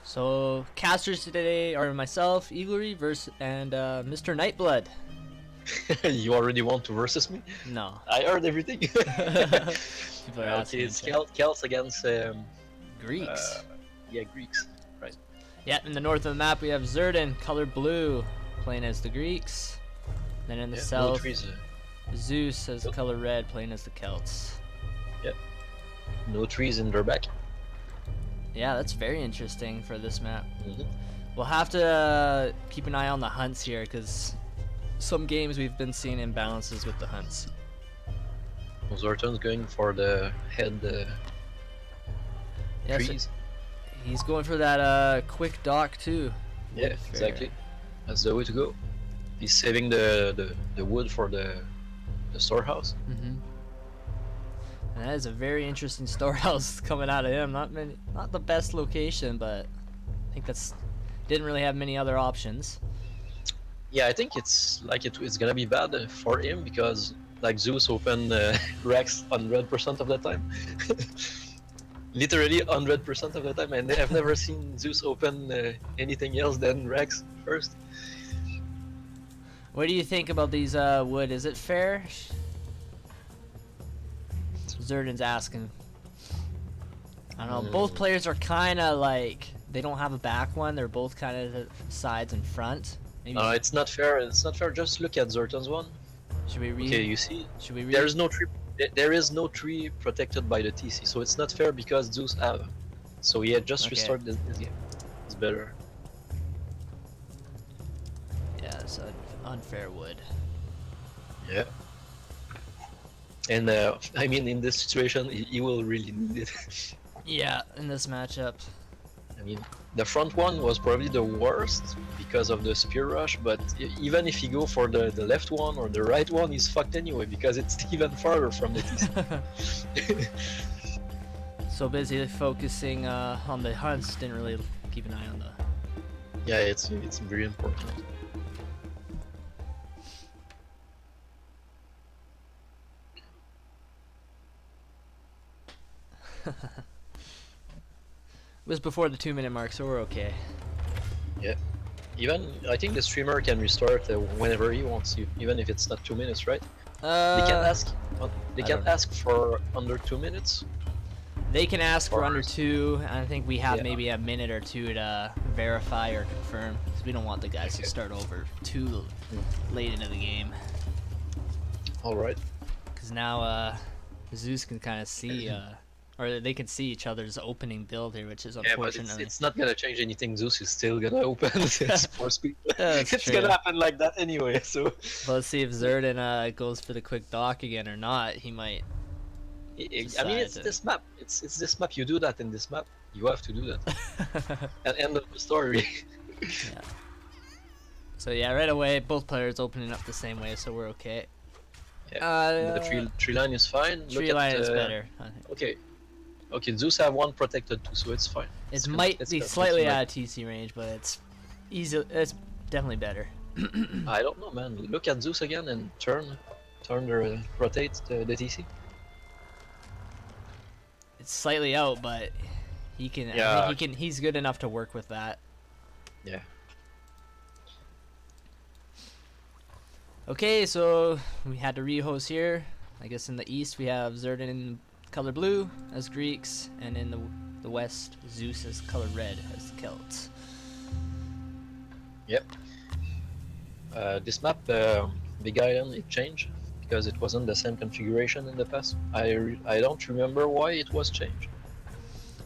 So casters today are myself, Eaglery, and Mr. Nightblood. You already want to versus me? No. I heard everything. People are Okay, asking. it's Celts against Greeks. yeah, Greeks, right? Yeah, in the north of the map we have Zerdan, color blue, playing as the Greeks. Then in the Yeah, south, no trees, Zeus as color red, playing as the Celts. no trees in their back. Yeah, that's very interesting for this map. Mhm. We'll have to keep an eye on the hunts here, because some games we've been seeing imbalances with the hunts. Zorton's going for the head Yeah, so trees. he's going for that quick dock too. Yeah, Wood fair. exactly. That's the way to go. He's saving the wood for the storehouse. And that is a very interesting storehouse coming out of him. Not the best location, but I think that's didn't really have many other options. Yeah, I think it's like it's gonna be bad for him because like Zeus open Rex 100% of the time. Literally 100% of the time, and I've never seen Zeus open anything else than Rex first. What do you think about these wood? Is it fair? Zerdan's asking. I don't know. Both players are kind of like they don't have a back one. They're both kind of the sides and front. Maybe. It's not fair. It's not fair. Just look at Zerton's one. Should we read? Okay, you see, Should we read? there is no tree. There is no tree protected by the TC, so it's not fair because Zeus have. So yeah, just restart this game. It's better. Yeah, it's an unfair wood. Yeah. And I mean, in this situation, he will really need it. Yeah, in this matchup. I mean, the front one was probably the worst because of the spear rush, but even if you go for the left one or the right one, he's fucked anyway because it's even farther from the TC. So busy focusing on the hunts, didn't really keep an eye on the. Yeah, it's very important. It was before the 2-minute mark, so we're okay. Yeah. Even I think the streamer can restart whenever he wants, even if it's not 2 minutes, right? They can ask. They can ask for under 2 minutes. They can ask for Or- under 2, and I think we have Yeah. maybe a minute or 2 to verify or confirm, because we don't want the guys to start over too late into the game. All right. Because now Zeus can kind of see, or they can see each other's opening build here, which is Yeah, but unfortunately. it's not gonna change anything. Zeus is still gonna open his force speed. That's It's true. gonna happen like that anyway. So. Well, let's see if Zerdan goes for the quick dock again or not. He might. I mean, it's Decide to- this map. It's this map. You do that in this map. You have to do that. At end of the story. Yeah. So yeah, right away, both players opening up the same way, so we're okay. Yeah. The tree line is fine. Tree line is better. Okay. Okay, Zeus have one protected too, so it's fine. It good. might It's be good. slightly It's out of TC range, but it's easy. It's definitely better. I don't know, man. Look at Zeus again and rotate the TC. It's slightly out, but he can. I Yeah. think he can. He's good enough to work with that. Yeah. Okay, so we had to rehost here. I guess in the east we have Zerdan in color blue as Greeks, and in the west Zeus as color red as the Celts. Yep. This map, the big island, it changed because it wasn't the same configuration in the past. I don't remember why it was changed.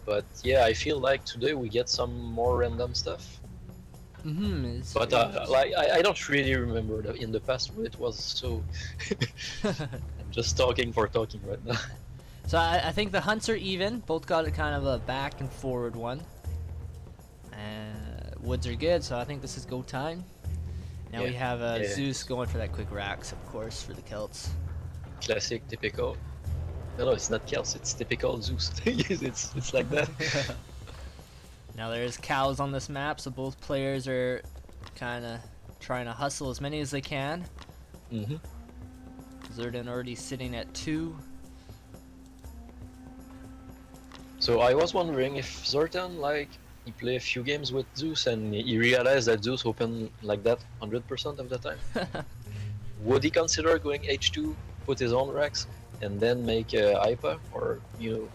But yeah, I feel like today we get some more random stuff. But like I don't really remember in the past when it was so. I'm just talking for talking right now. So I think the hunts are even. Both got a kind of a back and forward one. Woods are good, so I think this is go time. Now we Yeah. have Yeah. Zeus going for that quick racks, of course, for the Celts. Classic, typical. No, it's not Chaos. It's typical Zeus. it's like that. Now there's cows on this map, so both players are kind of trying to hustle as many as they can. Mm-hmm. Zerdan already sitting at 2. So I was wondering if Zertan like he played a few games with Zeus, and he realized that Zeus opened like that 100% of the time. Would he consider going H2, put his own racks, and then make IPA, or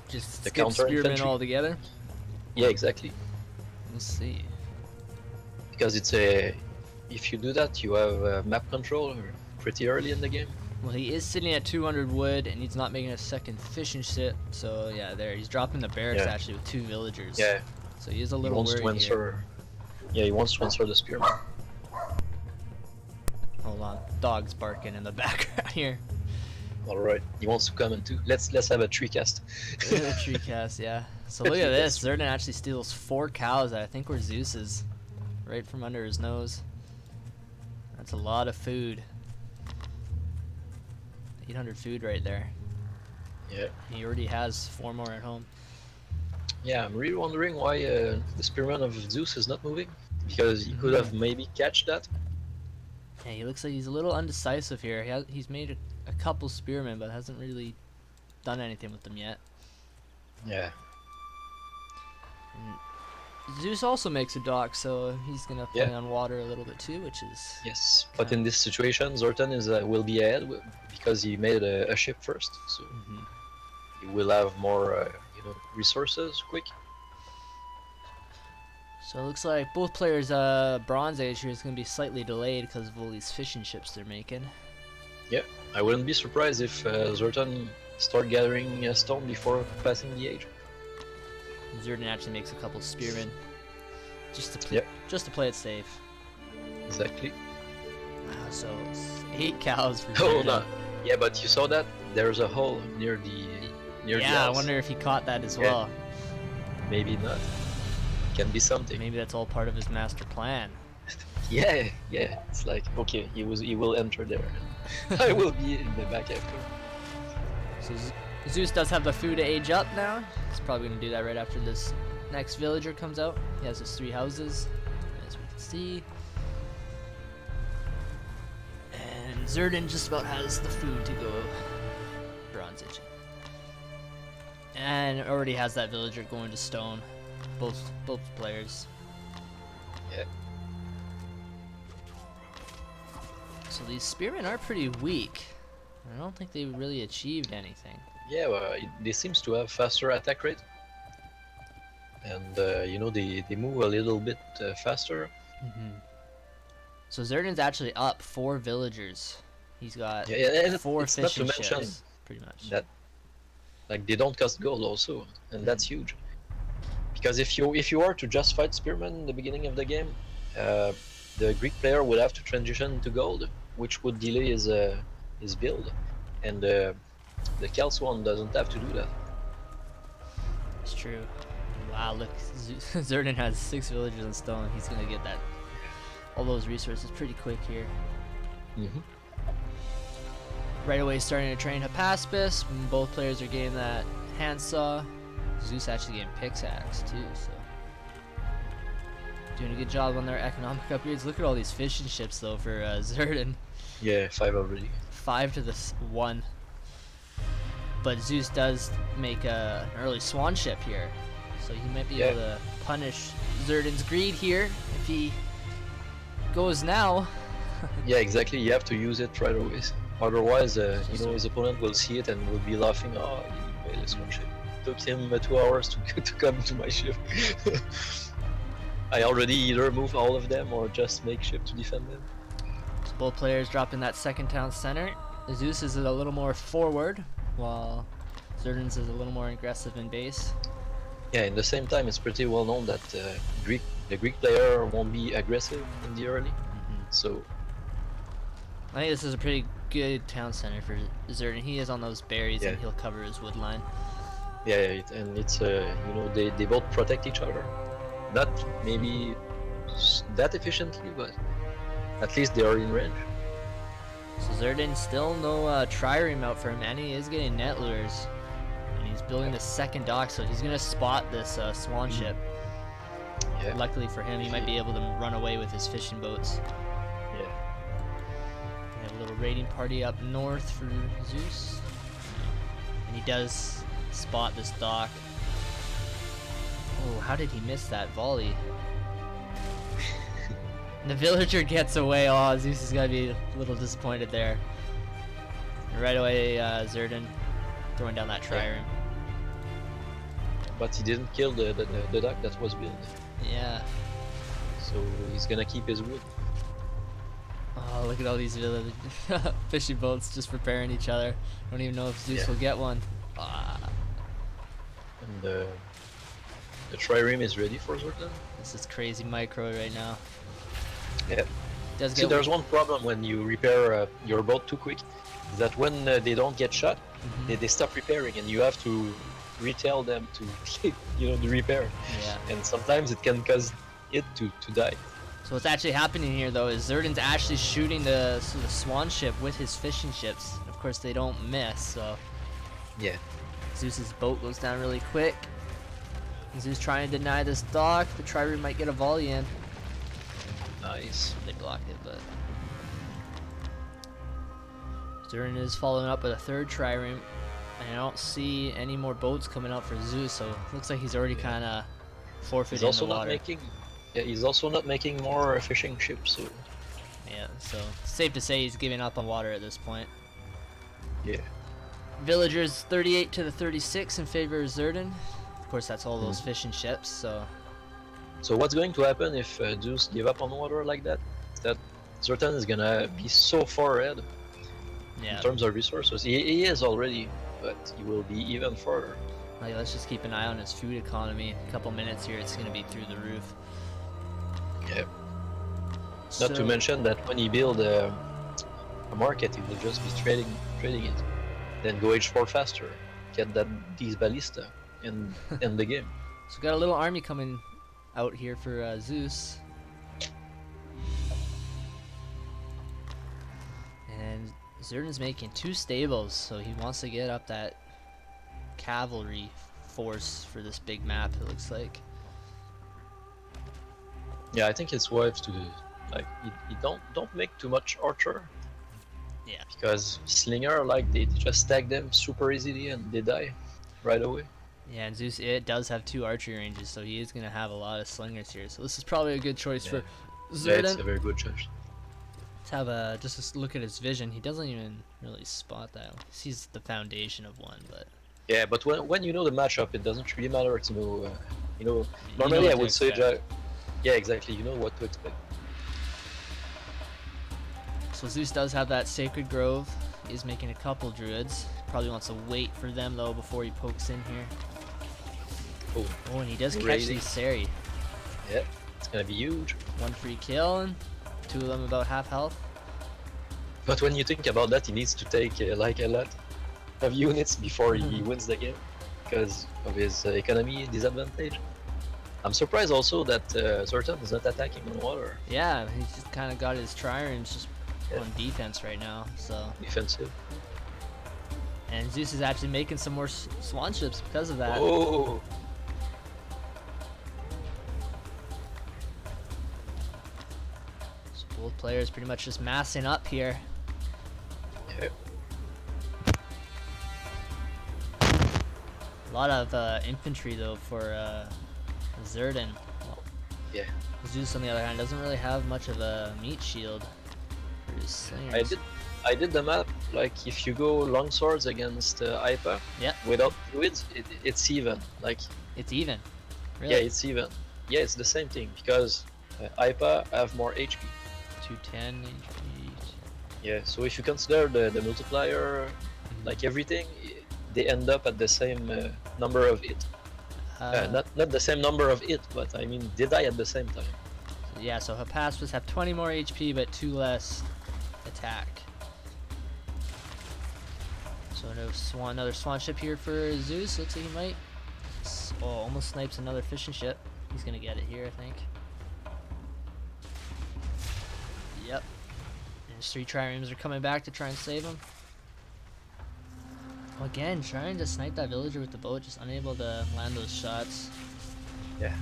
Just the skip counter spearmen infantry? altogether. Yeah, exactly. We'll see. Because if you do that, you have map control pretty early in the game. Well, he is sitting at 200 wood, and he's not making a second fishing ship. So yeah, there he's dropping the barracks Yeah. actually with 2 villagers. Yeah, So he is a he little wants to worried here. answer. Yeah, he wants to answer the spearman. Hold on, dog's barking in the background here. All right, he wants to comment too. Let's have a tree cast. Look at the tree cast, yeah. So look at this. Zerdan actually steals 4 cows that I think were Zeus's, right from under his nose. That's a lot of food. 800 food right there. Yeah. He already has 4 more at home. Yeah, I'm really wondering why the spearman of Zeus is not moving. Because he could have maybe catch that. Yeah, he looks like he's a little undecisive here. He's made a couple spearmen, but hasn't really done anything with them yet. Yeah. And Zeus also makes a dock, so he's gonna play on water a little bit too, which is Yes, but in this situation, Zortan will be ahead because he made a ship first, so he will have more resources quick. So it looks like both players' Bronze Age here is going to be slightly delayed because of all these fishing ships they're making. Yeah, I wouldn't be surprised if Zortan start gathering stone before passing the age. Zerdan actually makes a couple spearmen just to play it safe. Exactly. Wow, so it's 8 cows for Oh Zerdan. no. Yeah, but you saw that there's a hole near the the Yeah, I house. wonder if he caught that as Yeah. well. Maybe not. Can be something. Maybe that's all part of his master plan. Yeah, yeah. It's like okay, he will enter there. I will be in the back after. So Zeus does have the food to age up now. He's probably going to do that right after this next villager comes out. He has his 3 houses, as we can see. And Zerdan just about has the food to go Bronze Age. And already has that villager going to stone. Both players. Yeah. So these spearmen are pretty weak. I don't think they really achieved anything. Yeah, well, they seems to have faster attack rate, and they move a little bit faster. So Zerdan's actually up 4 villagers. He's got Yeah, and 4 it's not to fishing mention ships, pretty much. that like they don't cost gold also, and that's huge. Because if you are to just fight spearmen in the beginning of the game, the Greek player would have to transition to gold, which would delay his build, and the Celts one doesn't have to do that. It's true. Wow, look, Zerdan has 6 villagers in stone. He's gonna get all those resources pretty quick here. Right away, starting to train Hypaspis. Both players are getting that handsaw. Zeus actually getting pickaxe too, so doing a good job on their economic upgrades. Look at all these fishing ships though for Zerdan. Yeah, 5 already. 5 to the 1. But Zeus does make an early swan ship here, so he might be able to punish Zerdan's greed here if he goes now. Yeah, exactly. You have to use it right away. Otherwise, his opponent will see it and will be laughing. Oh, he made this one ship. Took him 2 hours to come to my ship. I already either move all of them or just make ship to defend them. So both players dropping that second town center. Zeus is a little more forward, while Zerdan's is a little more aggressive in base. Yeah, in the same time, it's pretty well known that the Greek player won't be aggressive in the early. So I think this is a pretty good town center for Zerdan. He is on those berries and he'll cover his wood line. yeah, and it's they both protect each other. Not maybe that efficiently, but at least they are in range. So Zerdan still no trireme out for him, and he is getting net lures. And he's building the second dock, so he's gonna spot this swan ship. Yeah. Luckily for him, he might be able to run away with his fishing boats. Yeah. We have a little raiding party up north for Zeus. And he does spot this dock. Oh, how did he miss that volley? And the villager gets away. Oh, Zeus is gonna be a little disappointed there. And right away, Zerdan throwing down that trireme. But he didn't kill the duck that was built. Yeah. So he's gonna keep his wood. Oh, look at all these fishing boats just preparing each other. Don't even know if Zeus will get one. Ah. And the trireme is ready for Zerdan. This is crazy micro right now. Yeah. Does See, get there's one problem when you repair your boat too quick, is that when they don't get shot, they stop repairing, and you have to retell them to, the repair. Yeah. And sometimes it can cause it to die. So what's actually happening here, though, is Zerdan's actually shooting the swan ship with his fishing ships. Of course, they don't miss, so Yeah. Zeus's boat goes down really quick. Zeus trying to deny this dock. The trireme might get a volley in. Nice. They blocked it, but Zerdan is following up with a third trireme. And I don't see any more boats coming out for Zeus, so it looks like he's already kind of forfeiting He's also the water. he's also not making more fishing ships. So Yeah, so it's safe to say he's giving up on water at this point. yeah. Villagers 38 to the 36 in favor of Zerdan. Of course, that's all those fishing ships, so So what's going to happen if Zeus give up on water like that? That Zerdan is gonna be so far ahead yeah. in terms of resources. He is already, but he will be even further. Like, let's just keep an eye on his food economy. A couple minutes here, it's gonna be through the roof. Yeah. Not to mention that when he build a market, he will just be trading it, then go H4 faster, get these ballista, and end the game. So got a little army coming out here for Zeus. And Zerdan's making 2 stables, so he wants to get up that cavalry force for this big map, it looks like. Yeah, I think it's wise to you don't make too much archer. Yeah. Because slinger, they just stack them super easily and they die right away. Yeah, and Zeus, it does have 2 archery ranges, so he is going to have a lot of slingers here. So this is probably a good choice for Zerdan. Yeah, it's a very good choice. Let's have just a look at his vision. He doesn't even really spot that. He sees the foundation of one, but Yeah, but when you know the matchup, it doesn't really matter to know. know Normally what I to would say, expect. yeah, exactly. You know what to expect. So Zeus does have that Sacred Grove. He is making a couple druids. Probably wants to wait for them, though, before he pokes in here. Oh, and he does catch Crazy. these Seri. Yeah, it's gonna be huge. 1 free kill, and 2 of them about half health. But when you think about that, he needs to take a lot of units before he wins the game because of his economy disadvantage. I'm surprised also that Zerdan is not attacking on water. Yeah, he's just kind of got his triremes just on defense right now, so. Defensive. And Zeus is actually making some more swan ships because of that. Oh! So both players pretty much just massing up here. Yeah. A lot of infantry though for Zerdan. Yeah. Zeus on the other hand doesn't really have much of a meat shield for his slingers. I did the map, if you go long swords against Ipa without druids, it's even. It's even. Really? Yeah, it's even. Yeah, it's the same thing because Ipa have more HP. 210 HP. Yeah, so if you consider the multiplier, everything, they end up at the same number of hit. Not the same number of hit, but I mean they die at the same time. Yeah, so Hephaestus have 20 more HP but 2 less attack. So another swan ship here for Zeus. Looks like he might. Oh, almost snipes another fishing ship. He's gonna get it here, I think. Yep. And his 3 triremes are coming back to try and save him. Again, trying to snipe that villager with the boat, just unable to land those shots. Yeah.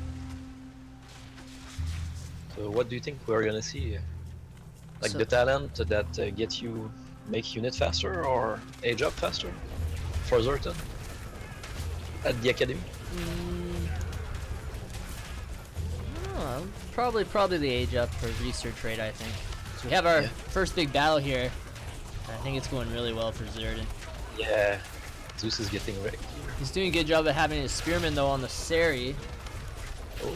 So what do you think we're gonna see? So- The talent that gets you make unit faster or age up faster for Zerdan at the academy? Probably the age up for research rate, I think. So we have our first big battle here. I think it's going really well for Zerdan. Yeah, Zeus is getting wrecked. He's doing a good job of having his spearman though on the Seri. Oh.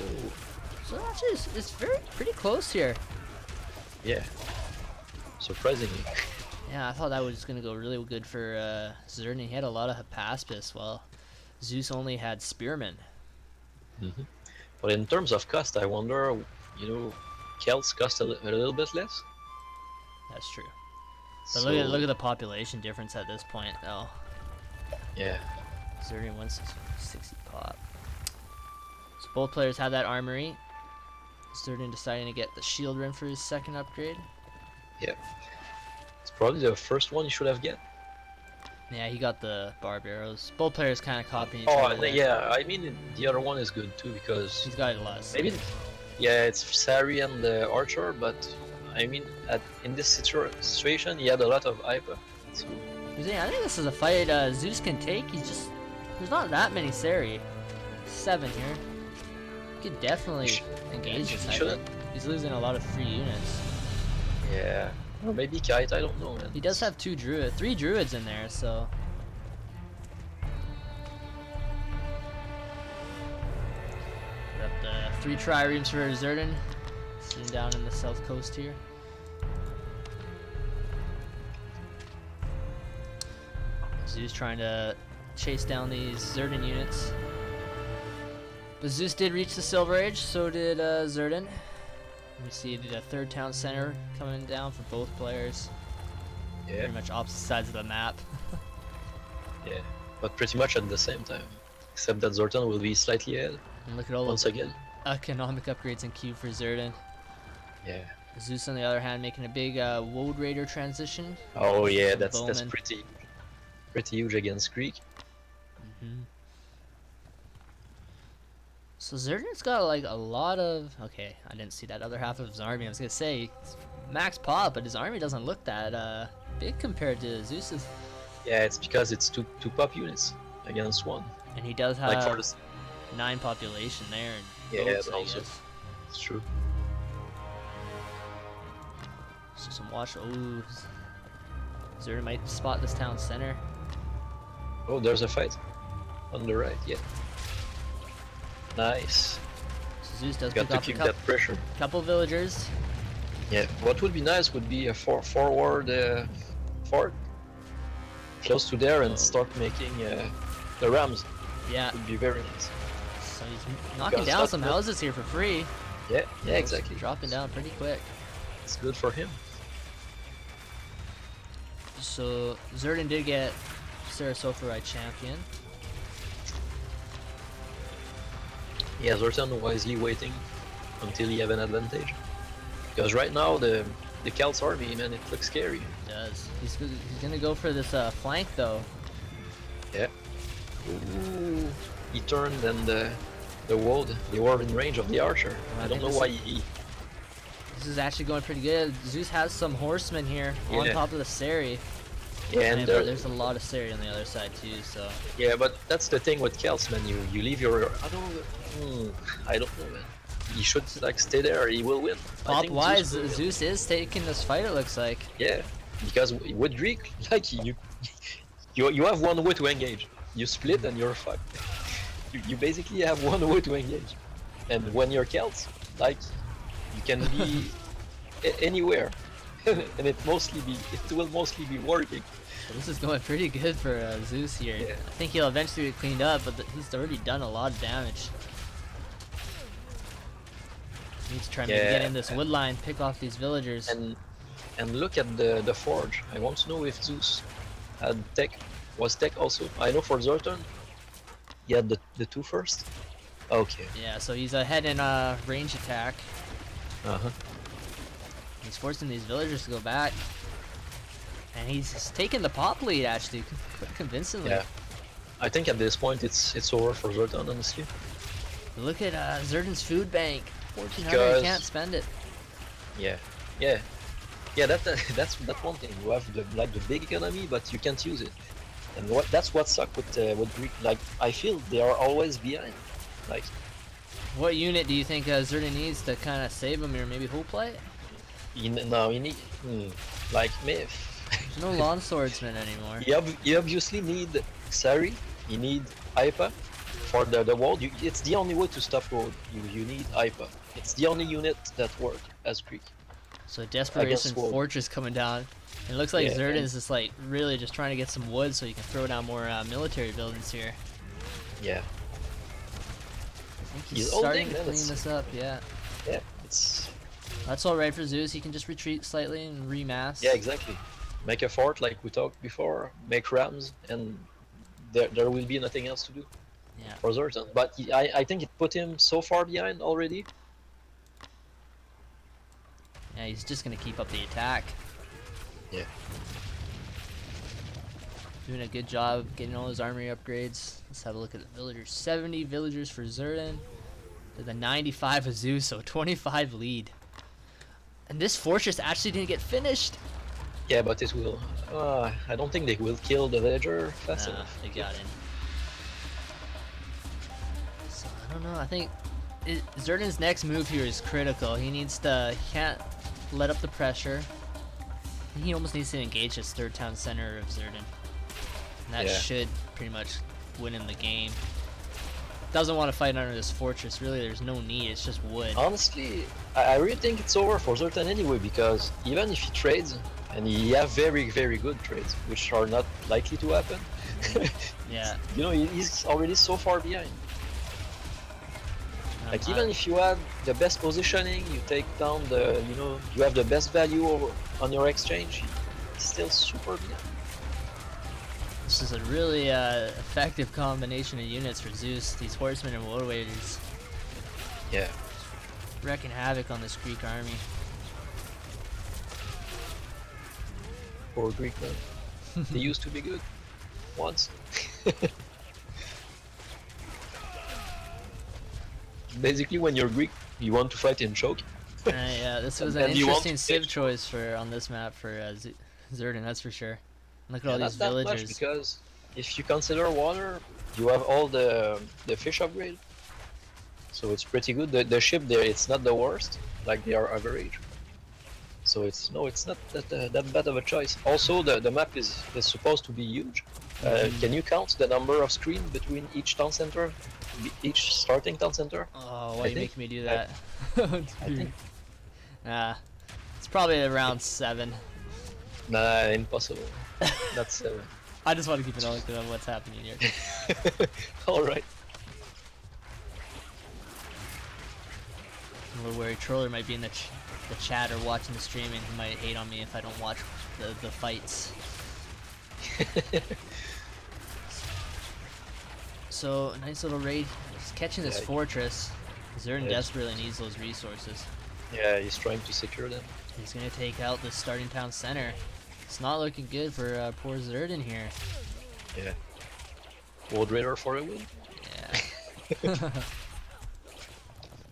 So actually, it's pretty close here. Yeah. Surprisingly. Yeah, I thought that was gonna go really good for Zerdan. He had a lot of Hypaspis, while Zeus only had spearmen. Mm-hmm. But in terms of cost, I wonder, you know, Celts cost a little bit less. That's true. But So, look at the population difference at this point, though. yeah. Zerdan 160 pop. So both players have that armory. Zerdan deciding to get the shield rim for his second upgrade. Yeah. It's probably the first one you should have get. Yeah, he got the barb arrows. Both players kind of copying each Oh, other. there. yeah. I mean, the other one is good too because He's got a lot of maybe, yeah, it's Sari and the archer, but I mean, in this situation, he had a lot of hyper. So, yeah, I think this is a fight Zeus can take. There's not that many Seri. 7 here. He could definitely engage this hyper. He's losing a lot of free units. yeah. Or maybe Kite, I don't know, man. He does have 3 druids in there, so. Got the 3 triremes for Zerdan, sitting down in the south coast here. Zeus trying to chase down these Zerdan units. But Zeus did reach the Silver Age, so did Zerdan. We see the third town center coming down for both players. Yeah. Pretty much opposite sides of the map. Yeah. But pretty much at the same time. Except that Zertan will be slightly ahead. And look at all once those again. economic upgrades in queue for Zerdan. Yeah. Zeus on the other hand making a big Woad Raider transition. Oh yeah, Some that's bowmen. pretty huge against Greek. So Zerdan's got like a lot of. Okay, I didn't see that other half of his army. I was gonna say max pop, but his army doesn't look that big compared to Zeus's. Yeah, it's because it's two pop units against one. And he does have Like for the 9 population there. And yeah, boats, I also guess. it's true. So some watch. Ooh, Zerdan might spot this town center. Oh, there's a fight on the right. Yeah. Nice. So Zeus does Got pick to off a keep that pressure. couple villagers. Yeah. What would be nice would be a forward fort close to there and start making the rams. Yeah. Would be very nice. So he's knocking Because down that's some what- houses here for free. Yeah. Yeah. Exactly. Dropping down pretty quick. It's good for him. So Zerdan did get Sarasopharai champion. Yeah, Zertan wisely waiting until he have an advantage. Because right now the Celts army, man, it looks scary. He does. He's gonna go for this flank though. Yeah. Ooh. He turned and the wood, they were in range of the archer. I don't know why he. This is actually going pretty good. Zeus has some horsemen here on Yeah. top of the Seri. Yeah, And and there's a lot of Seri on the other side too, so. yeah, but that's the thing with Celts, man. You leave your. I don't know. I don't know, man. He should like stay there. He will win. I Pop think wise, Zeus will win. Zeus is taking this fight, it looks like. Yeah, because with Greek, like you have one way to engage. You split and you're fucked. You basically have one way to engage. And when you're Celts, like you can be anywhere, and it will mostly be working. So this is going pretty good for Zeus here. Yeah. I think he'll eventually get cleaned up, but he's already done a lot of damage. He needs to try and maybe get in this wood line, pick off these villagers. And look at the forge. I want to know if Zeus had was tech also. I know for Zertan, he had the 2 first. Okay. Yeah, so he's ahead in range attack. Uh-huh. He's forcing these villagers to go back. And he's taking the pop lead actually, quite convincingly. Yeah. I think at this point it's over for Zertan, honestly. Look at Zerdan's food bank. 1400, Because- he can't spend it. Yeah. That's one thing. You have the big economy, but you can't use it. And that's what sucks with Greek. Like I feel they are always behind. Like What unit do you think Zerdan needs to kind of save him here? Maybe whole play? No, you need like me. There's no lawn swordsman anymore. You obviously need Sari. You need Ipa for the wall. It's the only way to stop road. You need Ipa. It's the only unit that works as Greek. So Desperation Sword. Fortress coming down. It looks like Yeah, Zerdan and- is just like really just trying to get some wood so he can throw down more military buildings here. Yeah, I think he's He's starting holding, to man, clean it's- this up, yeah. yeah. It's That's alright for Zeus, he can just retreat slightly and remass. yeah, exactly. Make a fort like we talked before. Make rams, and there will be nothing else to do Yeah. for Zertan. But I think it put him so far behind already. Yeah, he's just gonna keep up the attack. Yeah. Doing a good job getting all his armory upgrades. Let's have a look at the villagers. 70 villagers for Zerdan. To the 95 of Zeus, so 25 lead. And this fortress actually didn't get finished. Yeah, but it will. I don't think they will kill the villager fast Nah, enough. they got in. So I don't know. I think Zerdan's next move here is critical. He can't let up the pressure. He almost needs to engage his third town center of Zerdan. And that Yeah. should pretty much win him the game. Doesn't want to fight under this fortress. Really, there's no need. It's just wood. Honestly, I really think it's over for Zertan anyway, because even if he trades, and he have very, very good trades, which are not likely to happen, Yeah. you know, he's already so far behind. Like I- even if you have the best positioning, you take down you have the best value on your exchange, he's still super behind. This is a really effective combination of units for Zeus. These horsemen and war waders Yeah. wrecking havoc on this Greek army. Poor Greek man. They used to be good. Once. Basically, when you're Greek, you want to fight in choke. Yeah, this was an And you want interesting to civ take- choice on this map for Zerdan, that's for sure. Look at all Not these that much, villagers. because if you consider water, you have all the fish upgrade. So it's pretty good. The ship there, it's not the worst. Like they are average. So it's not that bad of a choice. Also, the map is supposed to be huge. Can you count the number of screens between each town center, each starting town center? Oh, why I you think- making me do that? I think It's probably around 7. nah, impossible. That's I just want to keep an eye on what's happening here. all right. I'm worried Troller might be in the chat or watching the stream, and he might hate on me if I don't watch the fights. So, nice little raid. He's catching this Yeah. fortress. Zerdan Yeah. desperately needs those resources. Yeah, he's trying to secure them. He's gonna take out the starting town center. It's not looking good for poor Zerdan here. Yeah. World Raider for a win. Yeah.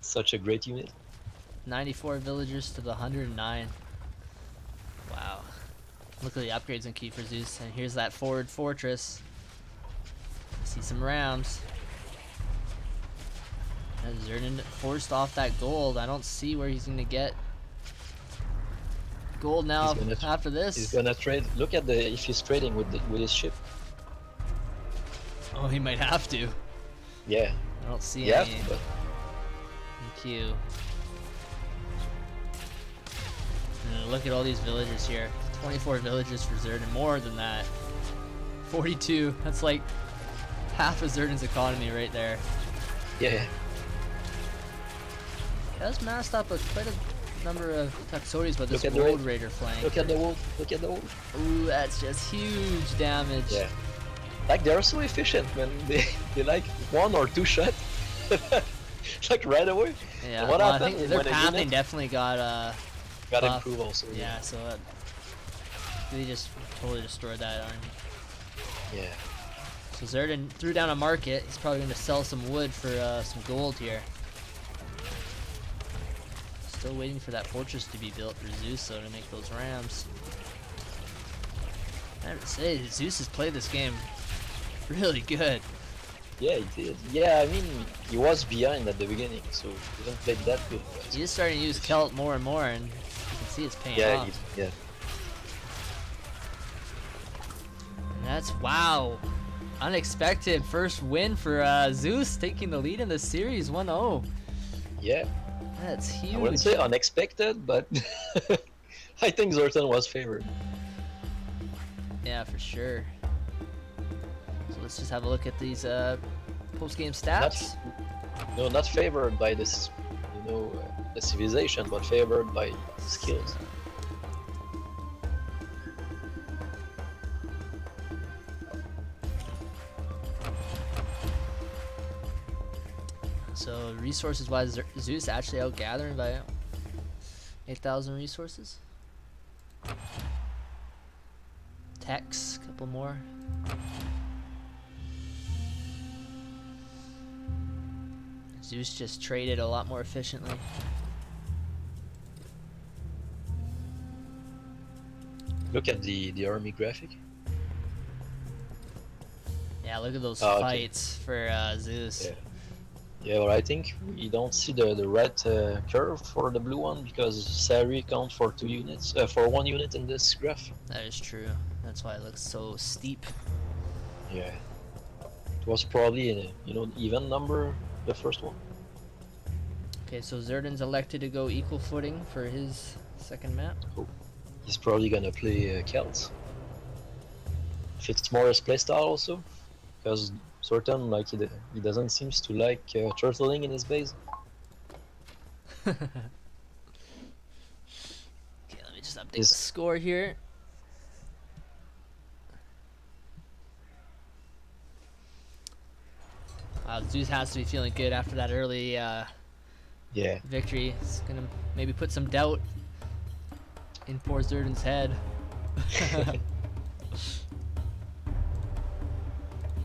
Such a great unit. 94 villagers to the 109. Wow. Look at the upgrades in key for Zeus. And here's that forward fortress. See some rams. And Zerdan forced off that gold. I don't see where he's gonna get gold now He's gonna after this. He's gonna trade. Look at if he's trading with his ship. Oh, he might have to. Yeah. I don't see Yeah, any but in queue. And look at all these villagers here. 24 villagers for Zerdan. More than that. 42. That's like half of Zerdan's economy right there. yeah. He has massed up quite a number of Tuxotes, but this Look at the World raid. Raider flank. Look at the wall. Look at the wall. Ooh, that's just huge damage. Yeah. Like they're so efficient when they like 1 or 2 shots. Like right away. Yeah, And what well, I happened think their when a pathing unit definitely got got buff. improved also. yeah, so they just totally destroyed that army. Yeah. So Zerdan threw down a market. He's probably going to sell some wood for some gold here. Still waiting for that fortress to be built for Zeus, though, to make those rams. I have to say, Zeus has played this game really good. Yeah, he did. Yeah, I mean, he was behind at the beginning, so he didn't play that good. But He's starting to use Celt more and more, and you can see it's paying yeah, off. yeah. And that's wow. Unexpected first win for Zeus, taking the lead in the series 1-0. Yeah. That's huge. I wouldn't say unexpected, but I think Zoltan was favored. Yeah, for sure. So let's just have a look at these post-game stats. Not favored by this, the civilization, but favored by skills. So resources-wise, Zeus actually outgathering by 8,000 resources. Techs, a couple more. Zeus just traded a lot more efficiently. Look at the army graphic. Yeah, look at those Oh, okay. fights for Zeus. Yeah. Yeah, but I think you don't see the red curve for the blue one because Sari count for 2 units, for 1 unit in this graph. That is true. That's why it looks so steep. Yeah. It was probably even number, the first one. Okay, so Zerdan's elected to go equal footing for his second map. He's probably gonna play Celts. Fits more his playstyle also, because Zoltan he doesn't seems to like turtling in his base. Okay, let me just update the score here. Zeus has to be feeling good after that early Yeah. victory. It's gonna maybe put some doubt in poor Zerdan's head.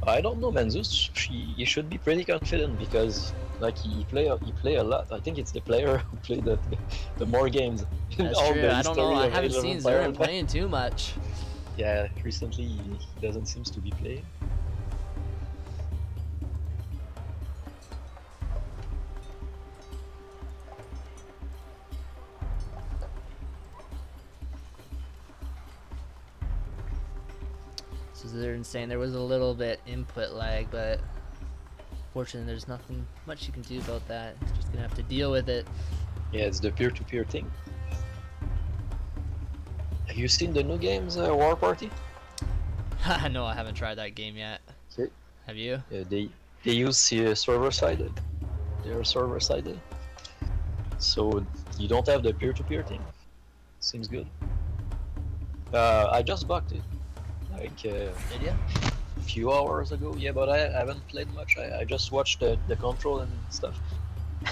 I don't know, man. Zeus, he should be pretty confident because he play a lot. I think it's the player who played the more games. In That's all true. the I don't know. history I of haven't Age of seen Empires. Zerdan playing too much. Yeah, recently he doesn't seem to be playing. So Zerdan's saying there was a little bit input lag, but fortunately there's nothing much you can do about that. You're just gonna have to deal with it. Yeah, it's the peer-to-peer thing. Have you seen the new games, War Party? No, I haven't tried that game yet. Okay. Have you? Yeah, they use server-sided. They're server-sided. So you don't have the peer-to-peer thing. Seems good. I just bugged it. Did you? A few hours ago. Yeah, but I haven't played much. I just watched the control and stuff.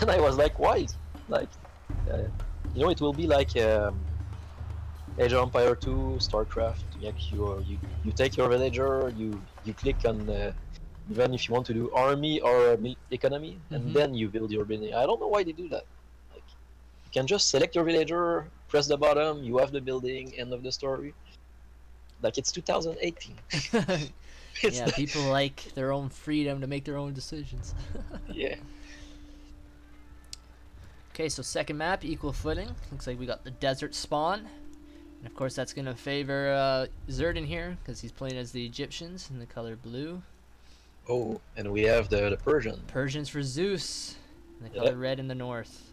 And I was like, why? Like, it will be like Age of Empire 2, StarCraft. Like you take your villager, you click on even if you want to do army or economy, and then you build your building. I don't know why they do that. Like, you can just select your villager, press the bottom, you have the building, end of the story. Like it's 2018. Yeah, people like their own freedom to make their own decisions. Yeah. Okay, so second map, equal footing. Looks like we got the desert spawn. And of course that's going to favor Zerdan here, because he's playing as the Egyptians in the color blue. Oh, and we have the Persian. Persians for Zeus, in the color red in the north.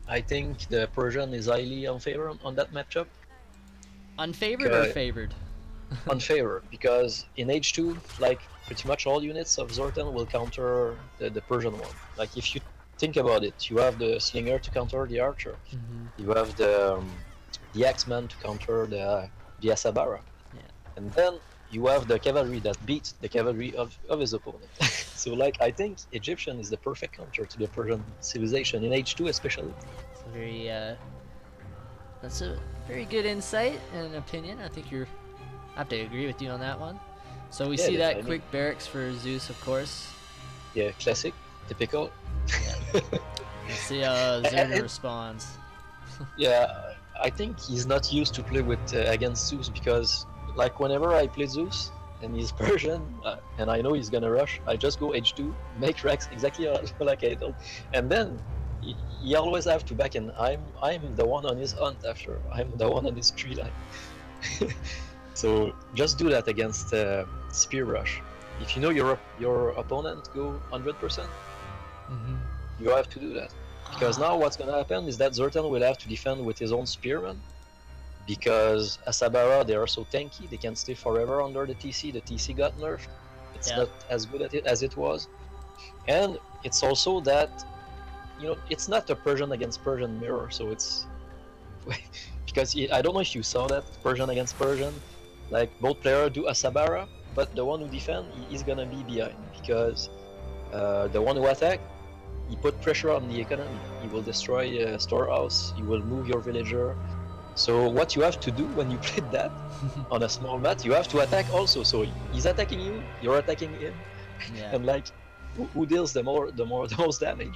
I think the Persian is highly unfavored on that matchup. Unfavored or favored? Unfavored, because in H2, like pretty much all units of Zoltan will counter the Persian one. Like if you think about it, you have the Slinger to counter the Archer. You have the Axeman to counter the Asabara. Yeah. And then you have the cavalry that beats the cavalry of his opponent. So like I think Egyptian is the perfect counter to the Persian civilization in H2 especially. It's a very that's a very good insight and opinion. I think I have to agree with you on that one. So we see that quick barracks for Zeus, of course. Yeah, classic, typical. Let's see how Zerdan responds. Yeah, I think he's not used to play with against Zeus because, like, whenever I play Zeus, and he's Persian, and I know he's gonna rush. I just go H2, make Rex exactly like I told, and then he always have to back in. I'm the one on his hunt after. I'm the one on his tree line. So just do that against spear rush. If you know your opponent go 100%, you have to do that. Because now what's gonna happen is that Zertan will have to defend with his own spearman. Because Asabara, they are so tanky, they can stay forever under the TC. The TC got nerfed. It's not as good at it as it was. And it's also that, you know, it's not a Persian against Persian mirror, so it's because I don't know if you saw that Persian against Persian, like both players do Asabara, but the one who defend is gonna be behind because the one who attack, he put pressure on the economy. He will destroy storehouse. He will move your villager. So what you have to do when you play that on a small mat, you have to attack also. So he's attacking you, you're attacking him, and like who deals the most damage.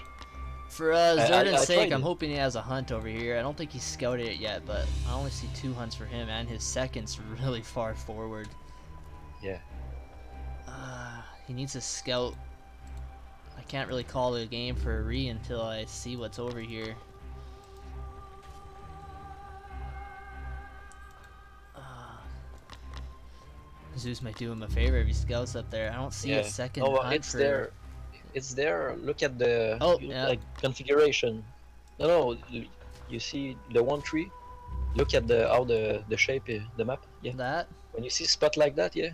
For Zerdan's sake, I'm hoping he has a hunt over here. I don't think he's scouted it yet, but I only see 2 hunts for him, and his second's really far forward. Yeah. He needs a scout. I can't really call the game for a re until I see what's over here. Zeus might do him a favor if he scouts up there. I don't see a second hunt it's for... there. It's there. Look at the like configuration. No, you see the 1-3. Look at how the shape the map. Yeah. That. When you see spot like that, yeah,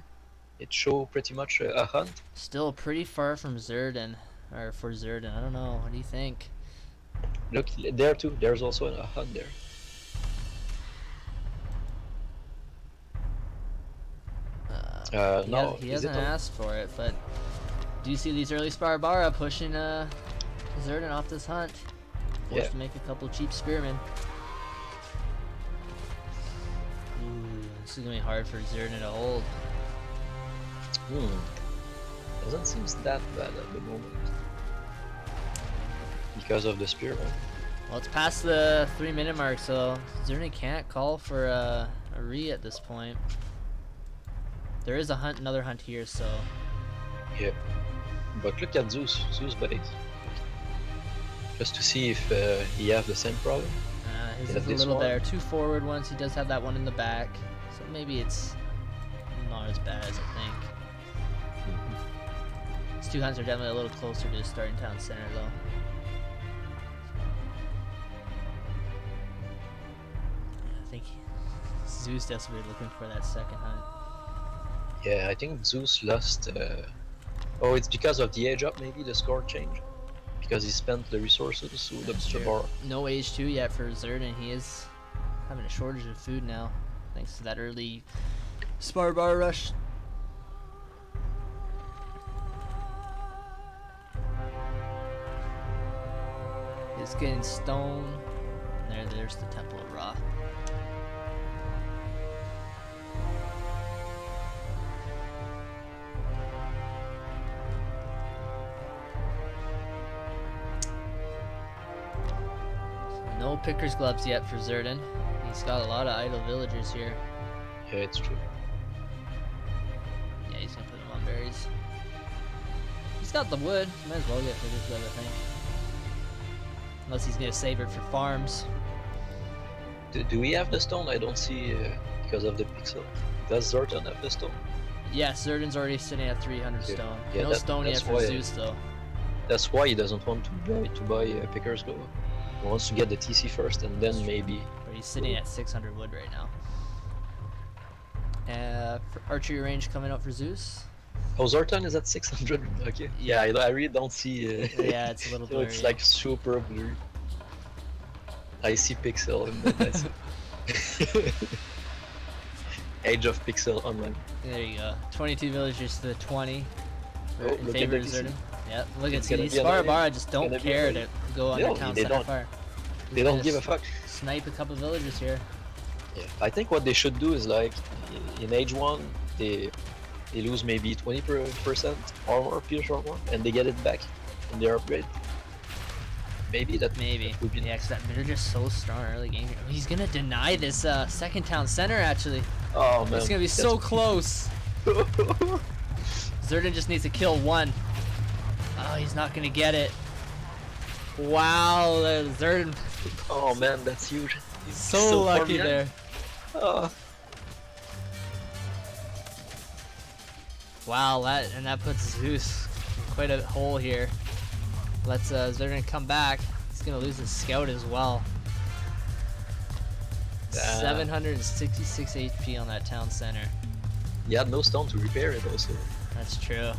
it show pretty much a hunt. Still pretty far from Zerdan, or for Zerdan. I don't know. What do you think? Look there too. There's also a hunt there. No, he hasn't asked for it, but do you see these early Sparbara pushing Zerdan off this hunt? Forced to make a couple cheap spearmen. Ooh, this is gonna be hard for Zerdan to hold. Doesn't seem that bad at the moment because of the spearman. Well, it's past the 3-minute mark, so Zerdan can't call for a re at this point. There is another hunt here, so... Yeah. But look at Zeus base. Just to see if he have the same problem. His is a little better. 2 forward ones, he does have that one in the back. So maybe it's not as bad as I think. These 2 hunts are definitely a little closer to the starting town center though. I think Zeus desperately looking for that second hunt. Yeah, I think Zeus lost. Oh, it's because of the age up, maybe the score changed. Because he spent the resources, so the bar. No age 2 yet for Zerdan. He is having a shortage of food now, thanks to that early Sparbar rush. He's getting stone. And there's the Temple of Ra. No picker's gloves yet for Zerdan. He's got a lot of idle villagers here. Yeah, it's true. Yeah, he's gonna put them on berries. He's got the wood. Might as well get picker's glove, I think. Unless he's gonna save it for farms. Do we have the stone? I don't see because of the pixel. Does Zerdan have the stone? Yeah, Zerdan's already sitting at 300 stone. Yeah, no stone yet for Zeus though. That's why he doesn't want to buy a picker's glove. He wants to get the TC first and then maybe. But he's sitting at 600 wood right now. For archery range coming up for Zeus. Oh, Zertan is at 600. Okay. Yeah, I really don't see. Yeah, it's a little blurry. It's like super blurry. I see pixel and then that's Age of Pixel online. There you go. 22 villagers to the 20 in look favor at of the Zerdan. Yep, look at these annoying. Sparabara just don't care to go under town center fire. They don't give a fuck. Snipe a couple villagers here. Yeah, I think what they should do is like in age 1 they lose maybe 20% armor, pierce armor, and they get it back in their upgrade. Maybe that would be yeah, because that villager's so strong early game here. He's gonna deny this second town center actually. Oh man, it's gonna be so close. Zerdan just needs to kill one. Oh, he's not gonna get it. Wow, Zerdan. Oh man, that's huge. He's So far lucky behind. there. Oh. Wow, that puts Zeus in quite a hole here. Let's Zerdan come back. He's gonna lose his scout as well. 766 HP on that town center. He had no stone to repair it also. That's true.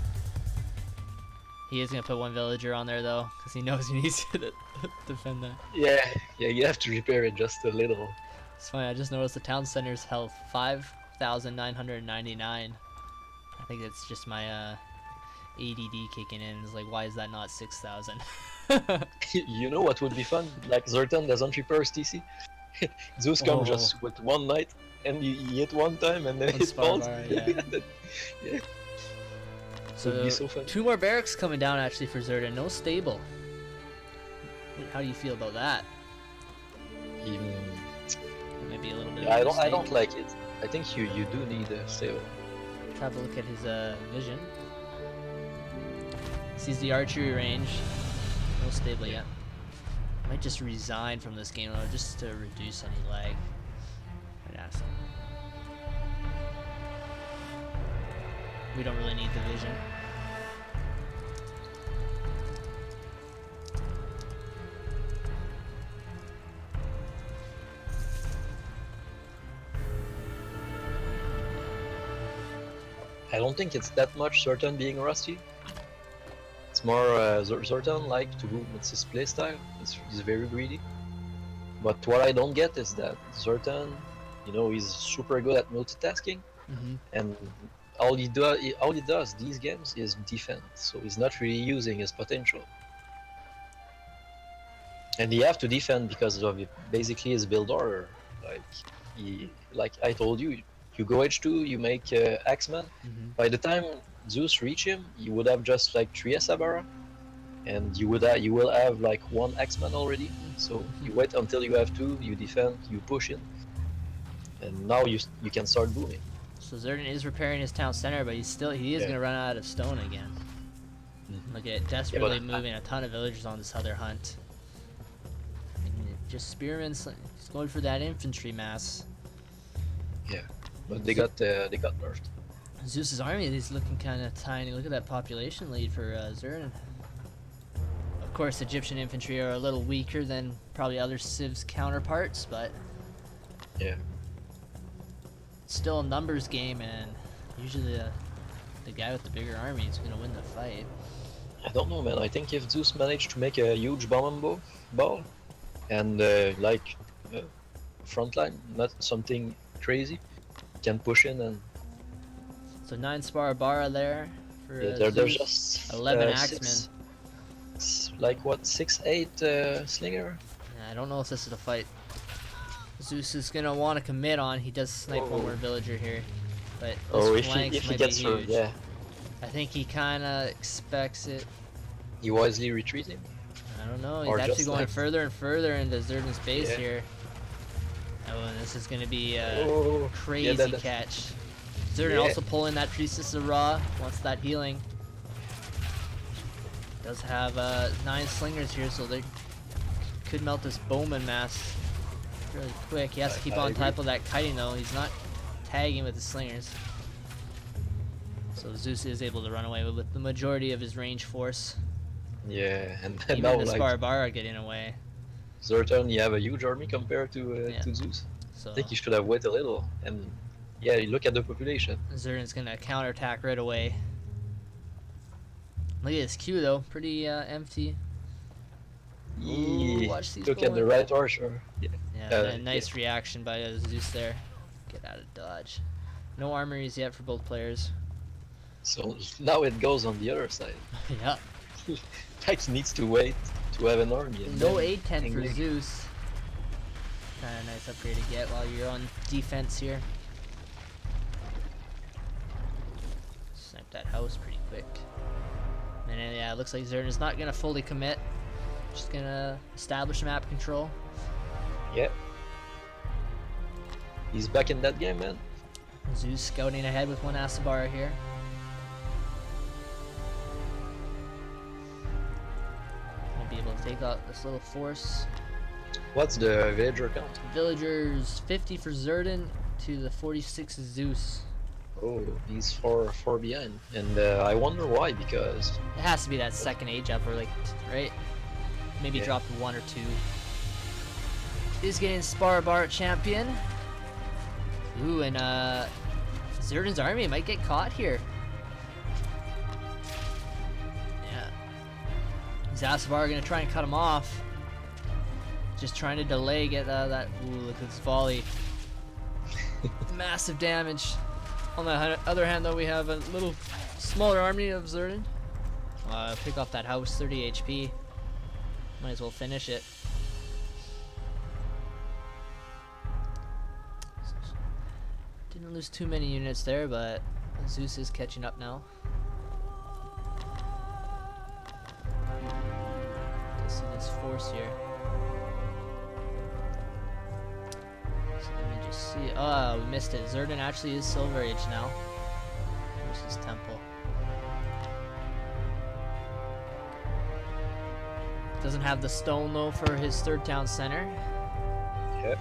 He is gonna put one villager on there though, because he knows he needs to defend that. Yeah, you have to repair it just a little. It's funny, I just noticed the town center's health 5,999. I think it's just my ADD kicking in. It's like, why is that not 6,000? You know what would be fun? Like Zertan doesn't repair his TC. Zeus comes just with one knight and you hit one time and then One it falls. Spar bar, yeah. Yeah. So, Would be so fun. 2 more barracks coming down actually for Zerdan. No stable. How do you feel about that? Maybe a little bit. Yeah, of a I mistake. don't like it. I think you do need a stable. Try to look at his vision. Sees the archery range. No stable yet. Might just resign from this game though, just to reduce any lag. I'd ask him. We don't really need the vision. I don't think it's that much Zertan being rusty. It's more Zertan like to go with his playstyle. He's very greedy. But what I don't get is that Zertan, you know, he's super good at multitasking, and all he does these games is defend. So he's not really using his potential. And he have to defend because of basically his build order. Like I told you, you go H2, you make Axeman. By the time Zeus reach him, you would have just like 3 Asabara, and you will have like 1 Axeman already. So you wait until you have 2, you defend, you push in, and now you can start booming. So Zerdan is repairing his town center, but he is gonna run out of stone again. Look at desperately moving a ton of villagers on this other hunt. And just spearmen, he's going for that infantry mass. Yeah, but they got nerfed. Zeus's army is looking kind of tiny. Look at that population lead for Zerdan. Of course, Egyptian infantry are a little weaker than probably other civs counterparts, but yeah, it's still a numbers game, and usually the guy with the bigger army is gonna win the fight. I don't know, man. I think if Zeus managed to make a huge bomb ball and frontline, not something crazy, can push in and. So 9 Sparabara there for there's just 11 Axemen. Like what, 6-8 Slinger? Yeah, I don't know if this is a fight Zeus is gonna want to commit on. He does snipe one more villager here, but those flanks if he might gets be through, huge. yeah. I think he kind of expects it. He wisely retreating. I don't know. Or He's actually just going like- further and further into Zerdan's base Yeah. here. Oh, and this is gonna be a Oh, crazy yeah, that- catch. Zerdan Yeah. also pulling that Priestess of Ra, wants that healing. Does have 9 slingers here, so they could melt this bowman mass really quick. He has to keep I on agree. top of that kiting though. He's not tagging with the slingers. So Zeus is able to run away with the majority of his range force. Yeah, and Even now the like Sparabara getting away. Zertan, you have a huge army compared to Zeus. So I think you should have waited a little, and yeah, you look at the population. Zerdan's gonna counterattack right away. Look at his queue though, pretty empty. Ooh, watch these Look at the bullets. right archer. Yeah. Yeah, a nice reaction by Zeus there. Get out of dodge. No armories yet for both players. So now it goes on the other side. Yeah. Like needs to wait to have an army. And No then 810 for engage. Zeus. Kind of nice upgrade to get while you're on defense here. Snipe that house pretty quick. And then, yeah, it looks like Zerdan is not gonna fully commit. Just gonna establish map control. Yeah. He's back in that game, man. Zeus scouting ahead with one Asabara here. Gonna be able to take out this little force. What's the villager count? Villagers 50 for Zerdan to the 46 Zeus. Oh, he's far behind, and I wonder why. Because It has to be that second age up, or like, right? Maybe Yeah. dropped 1 or 2. Is getting Sparabar champion. Ooh, and Zerdan's army might get caught here. Yeah. Zasabar gonna try and cut him off. Just trying to delay, get that. Ooh, look at this volley. Massive damage. On the other hand, though, we have a little smaller army of Zerdan. Pick off that house, 30 HP. Might as well finish it. Didn't lose too many units there, but Zeus is catching up now. Let's see this force here. So let me just see. Oh, we missed it. Zerdan actually is Silver Age now. Versus Temple. Doesn't have the stone though for his third town center. yeah,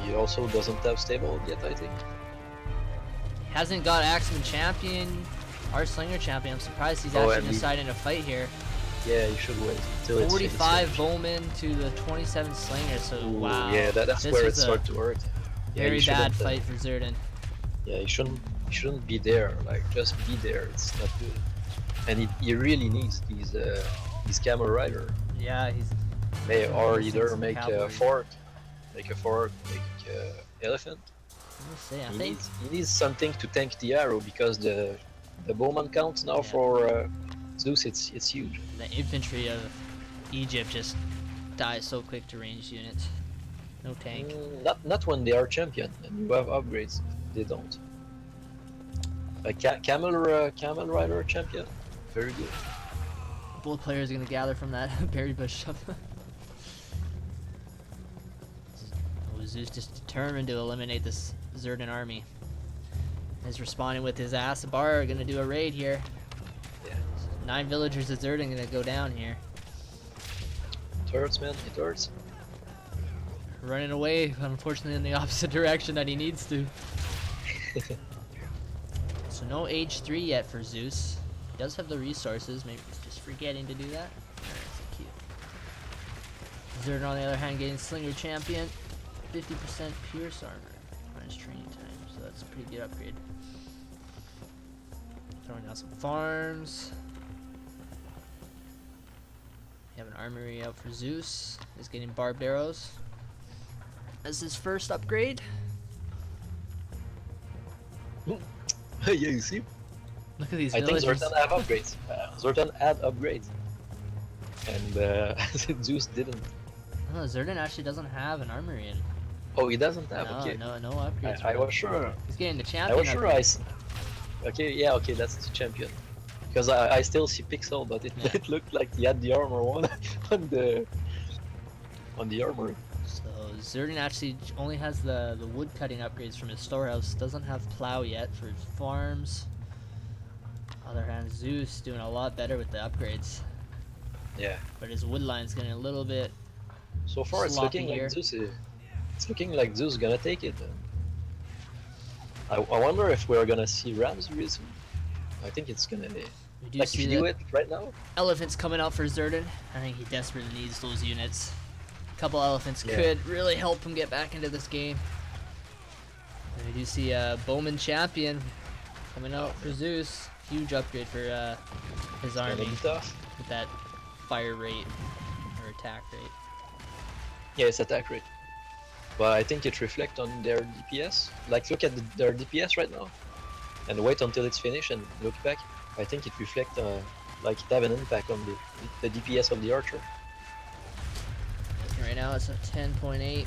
he also doesn't have stable yet, I think. Hasn't got Axeman champion, our Slinger champion. I'm surprised he's actually deciding to fight here. Yeah, you should wait until it's 45 finished. Bowman to the 27 Slinger. So Ooh, wow. Yeah, that's This where it was a starts to hurt. Yeah, Very you bad shouldn't, fight for Zerdan. Yeah, you shouldn't be there. Like, just be there. It's not good. And he really needs these camel rider. Yeah, he's. Or These either things make cavalry. a fort, make elephant. Let me see. I He think needs something to tank the arrow, because the bowman count now Yeah. for Zeus it's huge. the infantry of Egypt just dies so quick to ranged units. No tank. Not when they are champion and you have upgrades. They don't. A camel rider champion, very good. Both players are gonna gather from that berry bush. Zeus just determined to eliminate this Zerdan army. He's responding with his Asabar, gonna do a raid here. Yeah. 9 villagers of Zerdan gonna go down here. It hurts, man. It hurts. Running away, unfortunately, in the opposite direction that he needs to. So no age 3 yet for Zeus. He does have the resources, maybe he's just forgetting to do that. Alright, so cute. Zerdan, on the other hand, getting Slinger champion. 50% pierce armor minus training time, so that's a pretty good upgrade. Throwing out some farms. We have an armory out for Zeus. He's getting barbed arrows as his first upgrade. Yeah, you see. Look at these I think villagers. Zoltan have upgrades. Zoltan had upgrades, and Zeus didn't. Oh, Zerdan actually doesn't have an armory in. Oh, he doesn't have. No, Okay. no upgrades. I for was him. sure. He's getting the I champion. was sure upgrade. Okay, yeah, okay, that's the champion. Because I still see Pixel, but Yeah. it looked like he had the armor one on the armory. So Zerdan actually only has the wood cutting upgrades from his storehouse. Doesn't have plow yet for his farms. Other hand, Zeus doing a lot better with the upgrades, Yeah. but his wood line's getting a little bit. So far, it's Sloppy looking here. like Zeus. It's looking like Zeus gonna take it. I wonder if we're gonna see Rams really soon. I think it's gonna. We do Like, see if you do the it right now. elephants coming out for Zerdan. I think he desperately needs those units. A couple elephants Yeah. could really help him get back into this game. And we do see Bowman champion coming out for Zeus. Huge upgrade for his Gonna army be tough. with that fire rate or attack rate. Yeah, it's attack rate. But I think it reflects on their DPS. Like, look at their DPS right now, and wait until it's finished and look back. I think it reflects, like, it have an impact on the DPS of the archer. Right now it's a 10.8.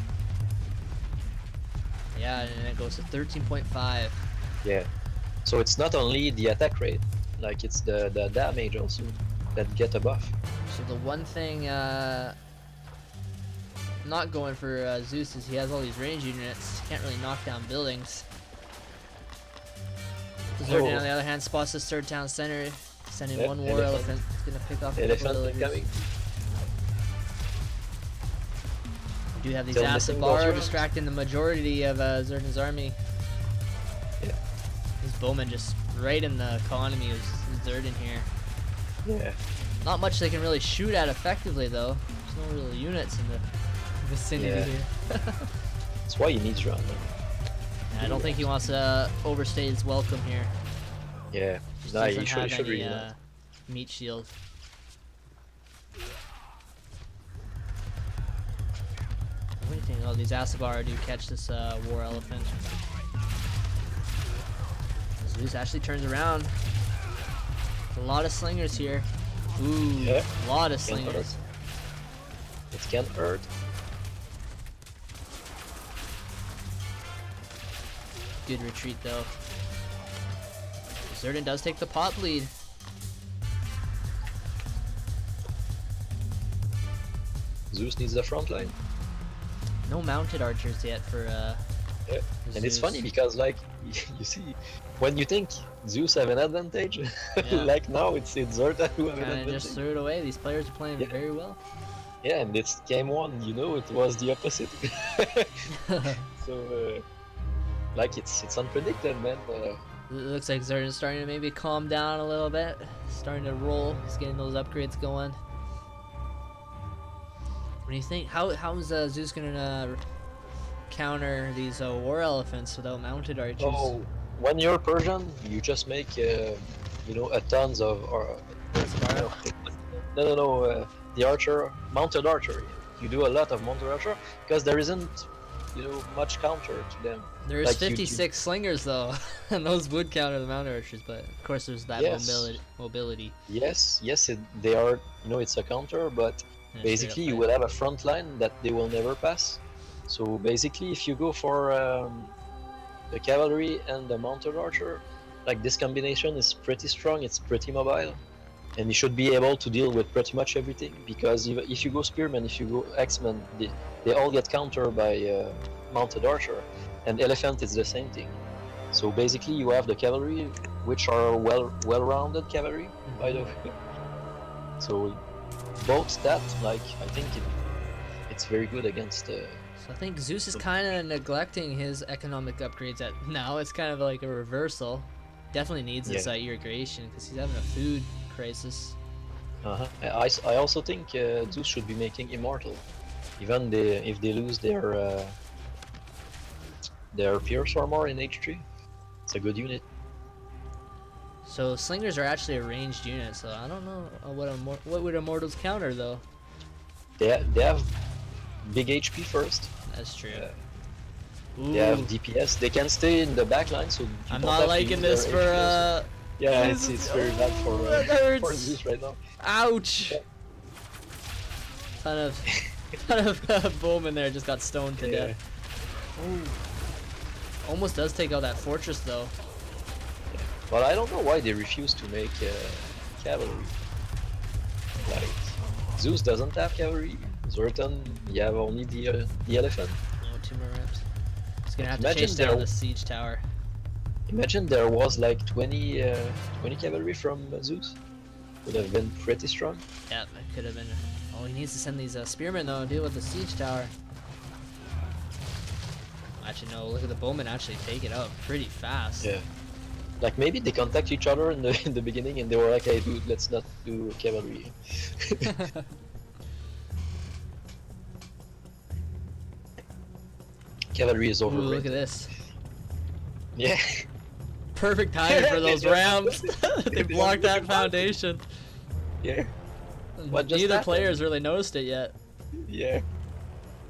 Yeah, and then it goes to 13.5. Yeah. So it's not only the attack rate, like it's the damage also that get a buff. So the one thing not going for Zeus is he has all these range units. Can't really knock down buildings. Zerdan, on the other hand, spots this third town center, sending one war elephant. It's gonna pick off a couple of Elephant villagers. coming. We do have these Still acid missing bar those distracting the majority of Zerdan's army. Yeah. These bowmen just right in the economy of Zerdan here. Yeah. Not much they can really shoot at effectively though. There's no real units in the vicinity Yeah. here. That's why he needs run. And I don't think he wants to overstay his welcome here. Yeah. Just Nah, doesn't you should have any really not. meat shield. What do you think? Oh, these Asabar do catch this war elephant. Zeus actually turns around. There's a lot of slingers here. Ooh, Yeah. a lot of Can't hurt. slingers. It can hurt. Good retreat though. Zerdan does take the pot lead. Zeus needs the front line. No mounted archers yet for Yeah. And it's Zeus. funny because, like, you see, when you think Zeus have an advantage, Yeah. like now it's Zerta who have an Kinda advantage. just threw it away. These players are playing Yeah. very well. Yeah, and it's game one, you know, it was the opposite. So, like, it's unpredicted, man. It looks like Zerdan's starting to maybe calm down a little bit. Starting to roll. He's getting those upgrades going. What do you think? How is Zeus gonna counter these war elephants without mounted archers? Oh, when you're Persian, you just make, you know, a tons of, the archer, mounted archery. You do a lot of mounted archer because there isn't, you know, much counter to them. There's like 56 slingers though, and those would counter the mounted archers, but of course there's that Yes. mobility. Yes, they are, you know, it's a counter, but and basically straight you up will have a front line that they will never pass. So basically, if you go for the cavalry and the mounted archer, like this combination is pretty strong, it's pretty mobile, and you should be able to deal with pretty much everything, because if you go spearmen, if you go axemen, they all get countered by mounted archer, and elephant is the same thing. So basically you have the cavalry, which are well-rounded cavalry, by the way. So both that, like, I think it's very good against So I think Zeus is kind of neglecting his economic upgrades at now. It's kind of like a reversal. Definitely needs this irrigation because he's having a food crisis. I also think Zeus should be making immortal, even if they lose their pierce armor in H3. It's a good unit. So slingers are actually a ranged unit, so I don't know what would immortals counter though. They have big HP first. That's true. They have DPS. They can stay in the back line, so you I'm don't not have to liking use this their for HP. Yeah, this it's is- very bad oh, that for hurts. Zeus right now. Ouch! Yeah. Ton of bowman there just got stoned to death. Ooh. Almost does take out that fortress though. But I don't know why they refuse to make cavalry. Like, Zeus doesn't have cavalry. Zertan, you have only the elephant. No, 2 more reps. He's gonna have to Imagine chase down there- the siege tower. Imagine there was like 20 cavalry from Zeus. Would have been pretty strong. Yeah, it could have been. Oh, he needs to send these spearmen though, deal with the siege tower. Actually, no. Look at the bowmen actually take it out pretty fast. Yeah. Like maybe they contact each other in the beginning and they were like, "Hey, dude, let's not do cavalry." Cavalry is Ooh, overrated. look at this. Yeah. Perfect timing for those Yeah. rams. They blocked that foundation. Yeah. What just Neither happened? player's really noticed it yet. Yeah.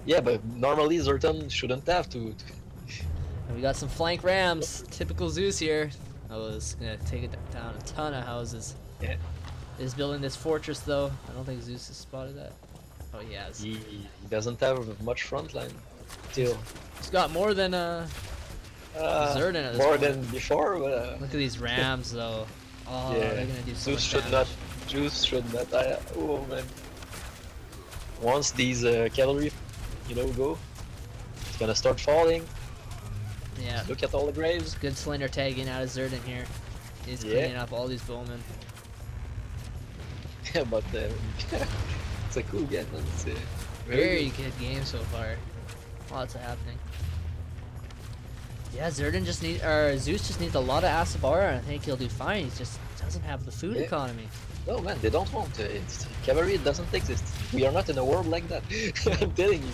Yeah, but normally Zertan shouldn't have to. And we got some flank rams. Typical Zeus here. I was gonna take it down a ton of houses. Yeah. Is building this fortress though. I don't think Zeus has spotted that. Oh, he has. He doesn't have much front line. Still. He's got more than Zerdan at this More point. than before, but Look at these rams though. Oh, yeah. they're gonna do so Zeus much should damage. not. Zeus should not. Oh man. Once these cavalry, you know, go, it's gonna start falling. Yeah. Look at all the graves. Good slender tagging out of Zerdan here. He's Yeah. cleaning up all these bowmen. Yeah, but it's a cool game. Man. It's Very good game so far. Lots of happening. Yeah, Zerdan just needs, or Zeus just needs a lot of Asabara, and I think he'll do fine. He just doesn't have the food Yeah. economy. No man, they don't want cavalry. It doesn't exist. We are not in a world like that. I'm telling you.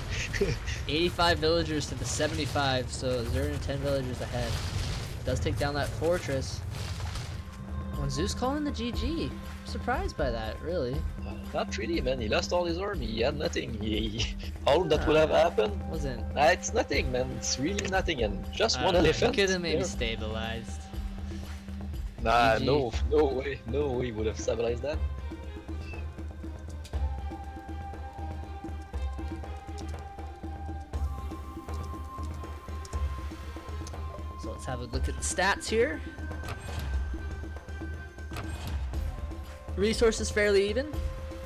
85 villagers to the 75, so Zerdan 10 villagers ahead. Does take down that fortress. When Zeus calling the GG. I'm surprised by that, really. Not really, man. He lost all his army. He had nothing. All that would have happened. Wasn't. It's nothing, man. It's really nothing. And just one He elephant. could have maybe there. stabilized. Nah, GG. no way he would have stabilized that. So let's have a look at the stats here. Resources fairly even.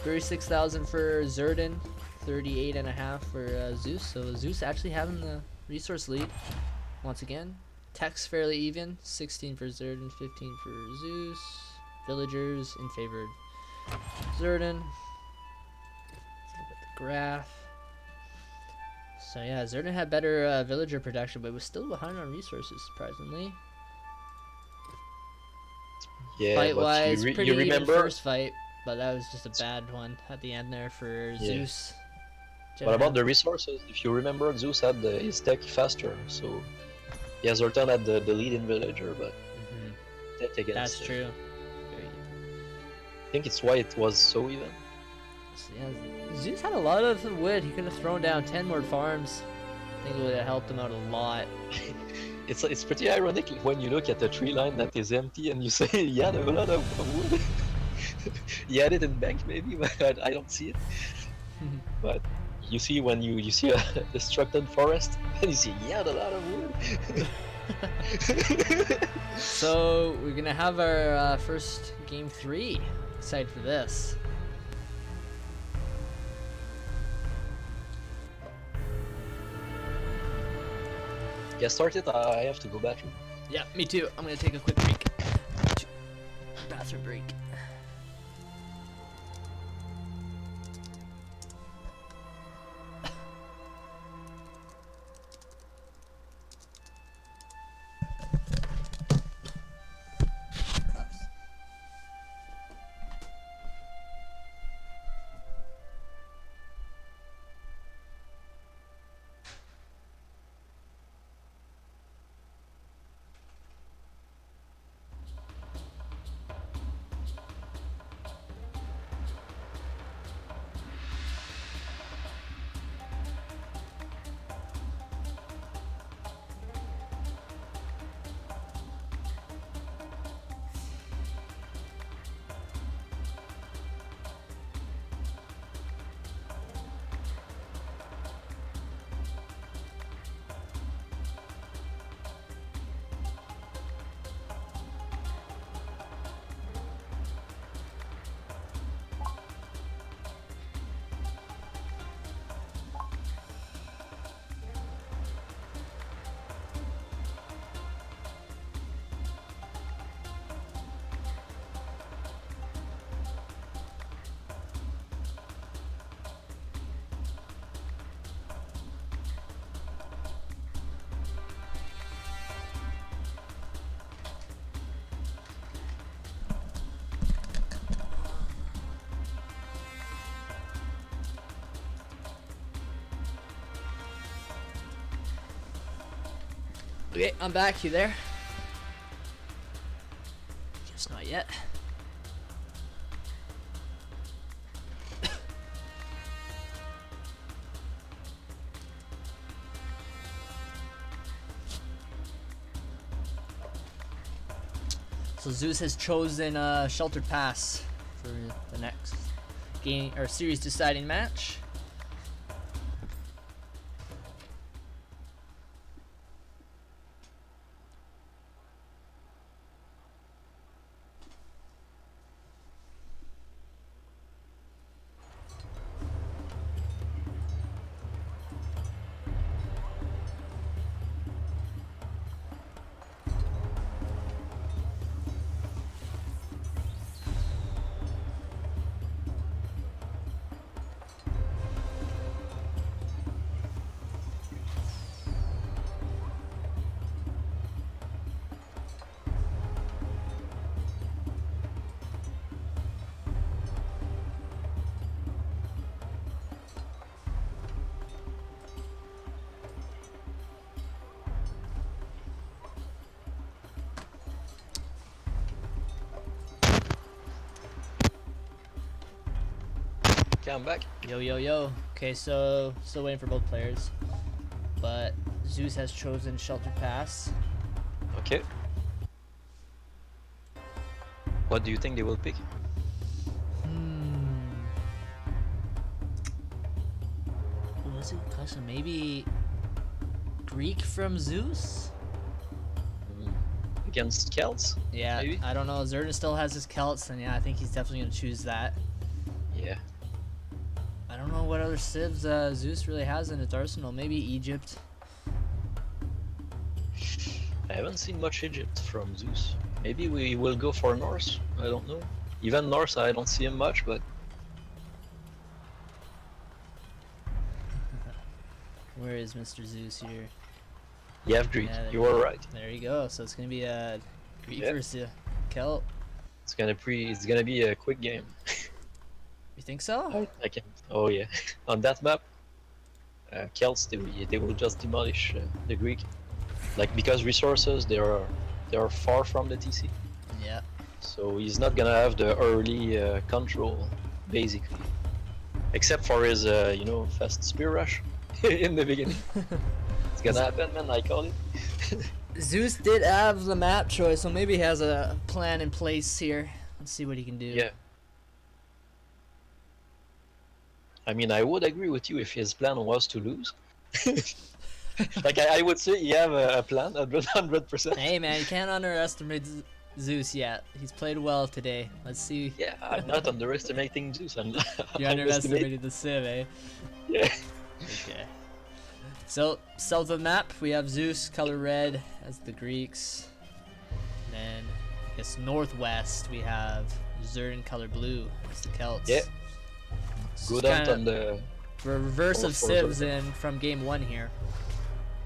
36,000 for Zerdan, 38.5 for Zeus. So Zeus actually having the resource lead once again. Tech's fairly even. 16 for Zerdan, 15 for Zeus. Villagers in favor of Zerdan. Let's look at the graph. So yeah, Zerdan had better villager production, but was still behind on resources, surprisingly. Yeah, Fight-wise, but pretty you even remember. first fight, but that was just a bad one at the end there for Zeus. What about the resources? If you remember, Zeus had his tech faster, so yeah, Zoltan had the lead in villager, but tech against. That's true. I think it's why it was so even. So, yeah, Zeus had a lot of wood. He could have thrown down 10 more farms. I think it would have helped him out a lot. It's pretty ironic when you look at the tree line that is empty and you say, yeah, there's a lot of wood. He had it in bank maybe, but I don't see it. But you see when you see a destructed forest and you see, yeah, a lot of wood. So we're gonna have our first game 3. Excited for this. Get started. I have to go bathroom. Yeah, me too. I'm gonna take a quick break. Bathroom break. Okay, I'm back. You there? Guess not yet. So Zeus has chosen Sheltered Pass for the next game or series deciding match. Okay, I'm back. Yo, yo, yo. Okay, so still waiting for both players, but Zeus has chosen Shelter Pass. Okay. What do you think they will pick? What's a question? Maybe Greek from Zeus? Against Celts? Yeah, Maybe? I don't know. Zerdan still has his Celts, and yeah, I think he's definitely gonna choose that. Yeah. I don't know what other civs Zeus really has in its arsenal. Maybe Egypt. I haven't seen much Egypt from Zeus. Maybe we will go for Norse. I don't know. Even Norse, I don't see him much, but Where is Mr. Zeus here? yeah, Greek. Yeah, You are right. There you go. So it's gonna be a Greek Yeah. versus Celt. It's gonna be a quick game. You think so? I can. Oh yeah. On that map, Celts they will just demolish the Greek, like because resources they are far from the TC. Yeah. So he's not gonna have the early control, basically, except for his fast spear rush in the beginning. It's gonna happen, man. I call it. Zeus did have the map choice, so maybe he has a plan in place here. Let's see what he can do. Yeah. I mean, I would agree with you if his plan was to lose. Like I would say, you have a plan, 100%. Hey man, you can't underestimate Zeus yet. He's played well today. Let's see. Yeah, I'm not underestimating Zeus. You underestimated the Civ, eh? Yeah. Okay. So, south of the map, we have Zeus, color red, as the Greeks. And then, I guess northwest, we have Zerdan, color blue, as the Celts. Yeah. It's Good kinda out on the. reverse of for Civs Zerdan. in from game 1 here.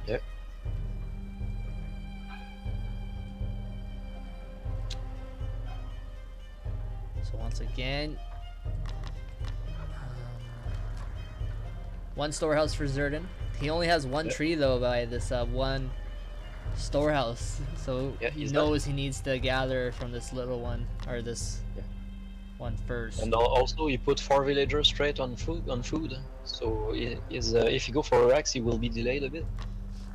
Yeah. So once again, one storehouse for Zerdan. He only has one Yeah. tree though by this one storehouse, so Yeah, he he's knows he needs to gather from this little one or this Yeah. one first. And also, you put 4 villagers straight on food. So if you go for Rax, he will be delayed a bit.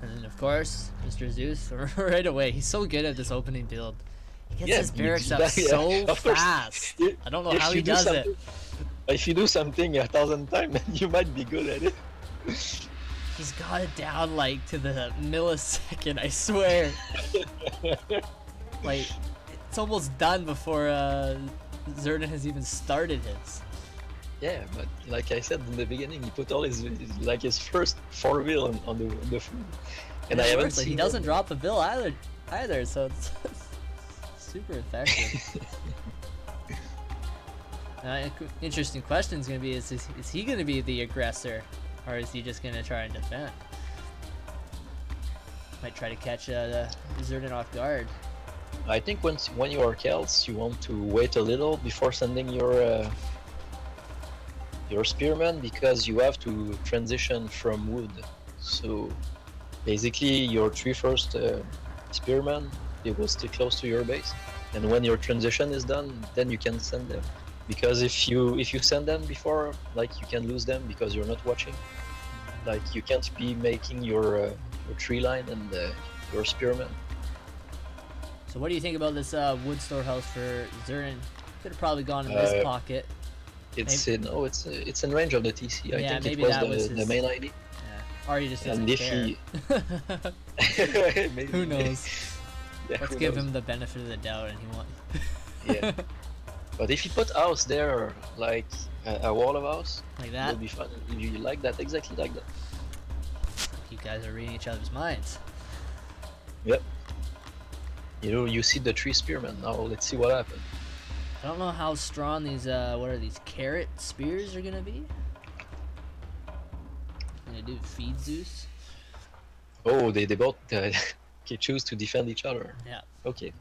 And then of course, Mr. Zeus right away. He's so good at this opening build. He gets Yeah, his barracks you- up yeah, so of course. fast. If- I don't know if how you he do does it. something- If you do something 1,000 times, you might be good at it. He's got it down like to the millisecond, I swear. Like, it's almost done before Zerdan has even started his. Yeah, but like I said in the beginning, he put all his first 4 bill on the food, and I haven't So seen he doesn't him- drop the bill either, so it's super effective. Interesting question is gonna be: is he gonna be the aggressor, or is he just gonna try and defend? Might try to catch the Zerdan off guard. I think when you are Celts, you want to wait a little before sending your spearmen, because you have to transition from wood. So basically, your 3 first spearmen, they will stay close to your base, and when your transition is done, then you can send them. Because if you send them before, like, you can lose them because you're not watching. Like, you can't be making your tree line and your spearmen. So what do you think about this wood storehouse for Zerdan? Could have probably gone in this pocket. It's it's in range of the TC. I Yeah, think it maybe was that was the his- main ID. Yeah. Or he just doesn't And if care. he maybe. Who knows? Yeah, Let's who give knows? him the benefit of the doubt, and he won't. Yeah. But if you put house there, like a wall of house, Like it'll that. be fun. You like that, exactly like that. You guys are reading each other's minds. Yep. You see the 3 spearmen. Now let's see what happens. I don't know how strong these what are these carrot spears are gonna be. Gonna do feed Zeus. Oh, they both okay, choose to defend each other. Yeah, Okay.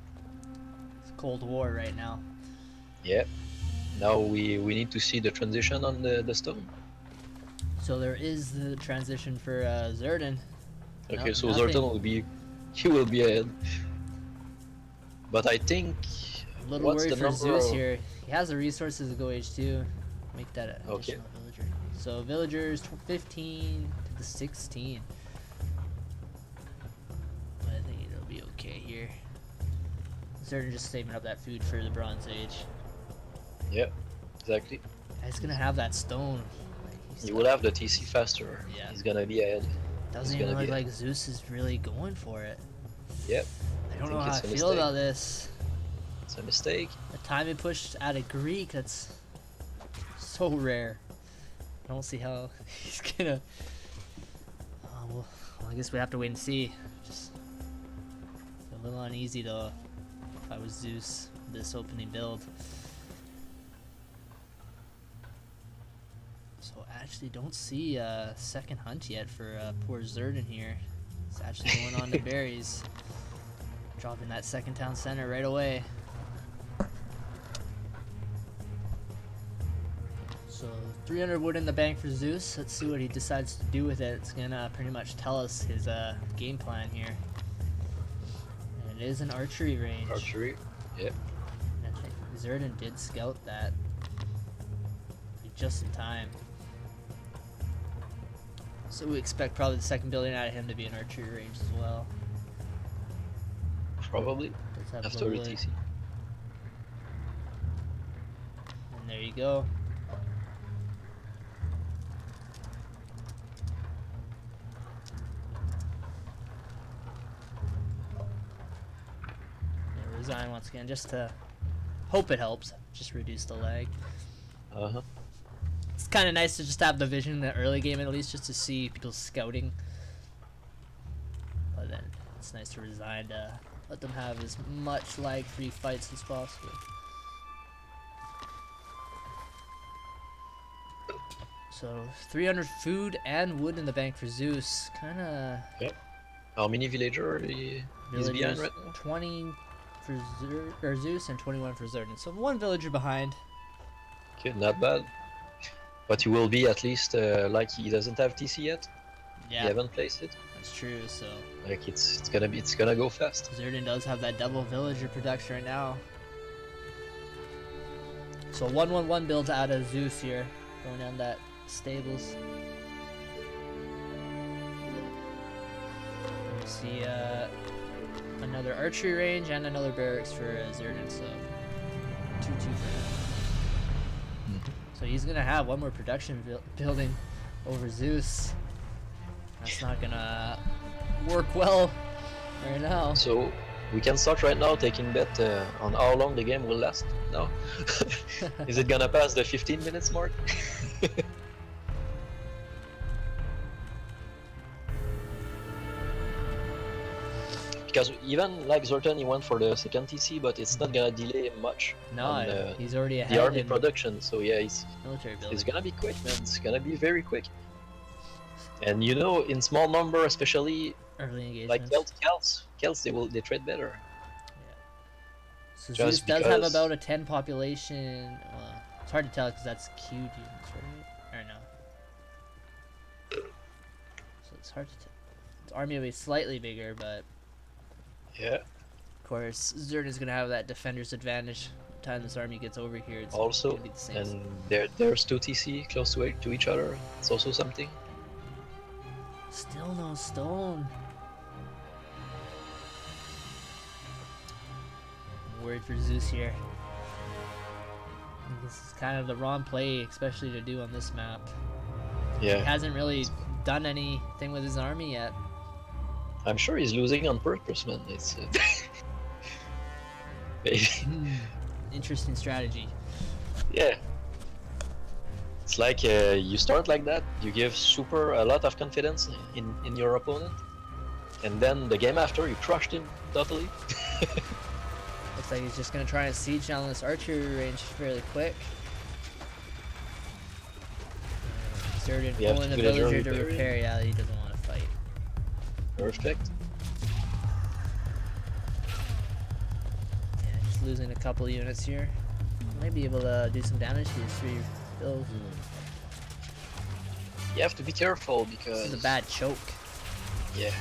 it's Cold War right now. Yeah. Now we need to see the transition on the stone. So there is the transition for Zerdan. Okay, No- so nothing. Zertan will be ahead. But I think A little what's worried the for number Zeus of- here. He has the resources to go H2. Make that an Okay. additional So villagers 15 to the 16. But I think it'll be okay here. Zerdin just saving up that food for the Bronze Age. Yep, exactly. He's gonna have that stone. He will have the TC faster. Yeah. He's gonna be ahead. Doesn't even look like Zeus is really going for it. Yep. I don't know how I feel about this. It's a mistake. The time he pushed out of Greek, that's so rare. I don't see how he's gonna. Well, I guess we have to wait and see. Just a little uneasy though. If I was Zeus, this opening build. So actually, don't see a second hunt yet for poor Zerdin here. It's actually going on to berries, dropping that second town center right away. So 300 wood in the bank for Zeus. Let's see what he decides to do with it. It's gonna pretty much tell us his game plan here. And it is an archery range. Archery, yep. And I think Zerdin did scout that just in time. So we expect probably the second building out of him to be an archery range as well. Probably. After the TC. And there you go. Resign once again, just to hope it helps. Just reduce the lag. It's kind of nice to just have the vision in the early game at least, just to see people scouting. But then it's nice to resign to let them have as much lag-free fights as possible. So 300 food and wood in the bank for Zeus. Kind of. Yep. How many villager is behind right now? 20 for Zeus and 21 for Zerdin. So one villager behind. Okay, not bad. But he will be at least like he doesn't have TC yet. Yeah. He haven't placed it. That's true. So like it's gonna go fast. Zerdin does have that double villager production right now. So 1-1-1 builds out of Zeus here, going down that stables. We see another archery range and another barracks for Zerdin. So 2-2 for him. So he's gonna have one more production building over Zeus. That's not gonna work well right now. So we can start right now taking bet on how long the game will last now. Is it gonna pass the 15 minutes mark? Because even like Zortan, he went for the second TC, but it's not gonna delay much. No, he's already ahead. The army production, so yeah, military building. It's gonna be quick, man. It's gonna be very quick. And you know, in small number, especially early engagement, like Celts, they trade better. Yeah. So Zeus does have about a 10 population. Well, it's hard to tell because that's queued units, right? Or no? So it's hard to tell. His army will be slightly bigger, but yeah. Of course, Zerdin's gonna have that defender's advantage. By the time this army gets over here, it's also gonna be the same. And there's 2 TC close to each other. It's also something. Still no stone. I'm worried for Zeus here. This is kind of the wrong play, especially to do on this map. Yeah. He hasn't really done anything with his army yet. I'm sure he's losing on purpose, man. It's interesting strategy. Yeah. It's like you start like that, you give a lot of confidence in your opponent, and then the game after you crushed him totally. Looks like he's just gonna try and siege down this archery range fairly quick. Zerdin pulling the villager to repair. Yeah, he doesn't want to fight. Perfect. Yeah, just losing a couple units here. Might be able to do some damage to these 3 builds. You have to be careful because this is a bad choke. Yeah.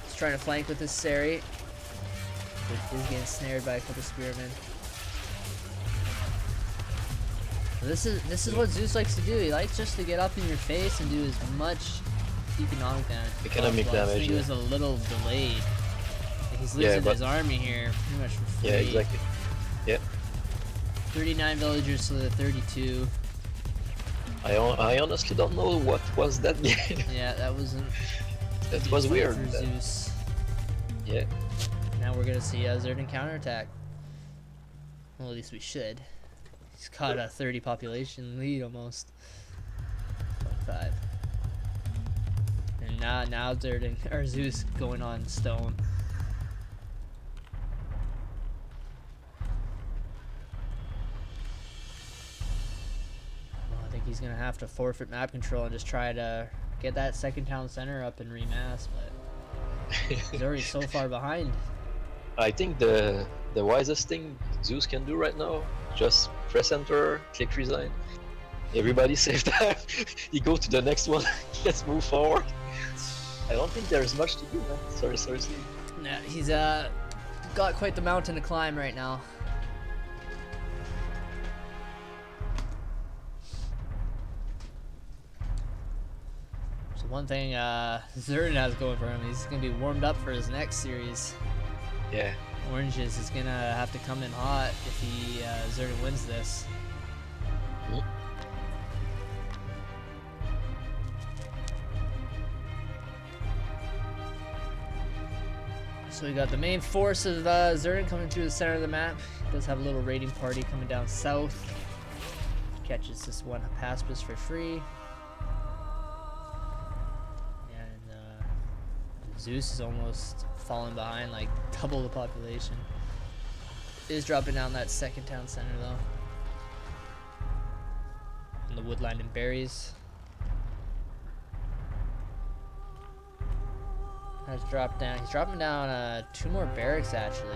He's trying to flank with his Sari. He's getting snared by a couple spearmen. This is what Zeus likes to do. He likes just to get up in your face and do as much economic damage. Economic Well, damage, I think yeah. it was a little delayed. He's losing but- his army here pretty much for free. Yeah, exactly. Yeah. 39 villagers to the 32. I honestly don't know what was that game. Yeah, that wasn't. That was for weird. Zeus. Yeah. Now we're gonna see a Zerdan counterattack. Well, at least we should. He's got a 30 population lead almost. 25. And now Zerdan or Zeus going on stone. Well, I think he's gonna have to forfeit map control and just try to get that second town center up and remass, but he's already so far behind. I think the wisest thing Zeus can do right now, just press enter, click resign. Everybody save time. You go to the next one. Let's move forward. I don't think there's much to do, man. Sorry. Yeah, he's got quite the mountain to climb right now. So one thing Zerdan has going for him, he's gonna be warmed up for his next series. Yeah. Oranges is gonna have to come in hot if he Zerdan wins this. Mhm. So we got the main force of Zerdan coming through the center of the map. He does have a little raiding party coming down south. Catches this one Hapaspus for free. And Zeus is almost falling behind, like double the population. Is dropping down that second town center though. And the woodland and berries. Has dropped down. He's dropping down 2 more barracks actually.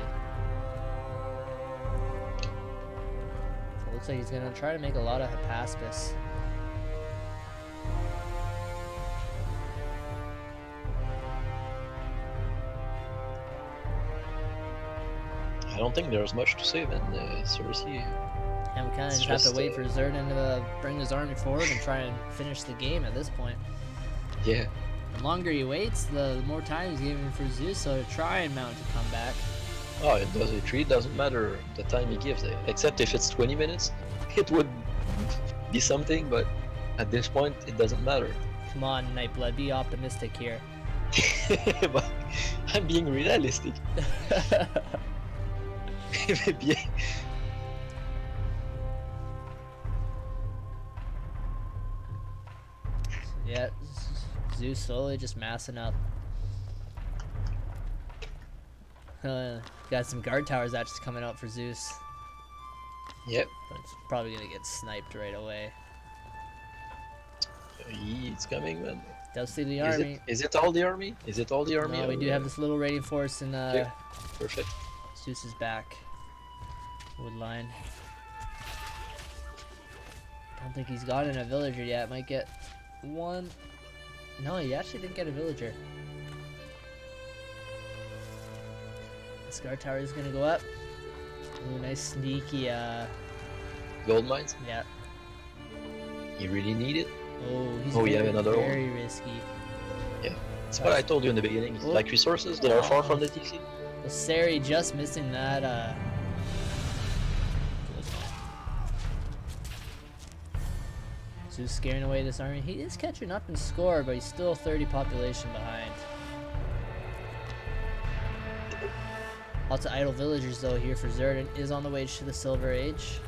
So it looks like he's gonna try to make a lot of Hapaspus. I don't think there's much to say, man. Seriously. And we kind of It's just have to just, wait for Zerdan to bring his army forward and try and finish the game at this point. Yeah. The longer he waits, the more time he's giving for Zeus to try and mount a comeback. Oh, it doesn't matter the time he gives it. Except if it's 20 minutes, it would be something, but at this point, it doesn't matter. Come on, Nightblood, be optimistic here. But I'm being realistic. Maybe. Yeah, Zeus slowly just massing up. Got some guard towers actually coming out for Zeus. Yep. But it's probably gonna get sniped right away. It's coming, man. Does see the army. Is it all the army? Is it all the army? No, we do have this little raiding force and Yeah. Perfect. Zeus is back. Woodline. Don't think he's gotten a villager yet. Might get one. No, he actually didn't get a villager. This guard tower is gonna go up. Ooh, nice sneaky, Gold mines? yeah. You really need it? Oh, he's Oh, you have another one? very risky. That's what I told you in the beginning. Oh. Like resources, they are far from the TC. Well, Sari just missing that, Zeus scaring away this army. He is catching up in score, but he's still 30 population behind. Lots of idle villagers though here for Zerdan. Is on the way to the Silver Age.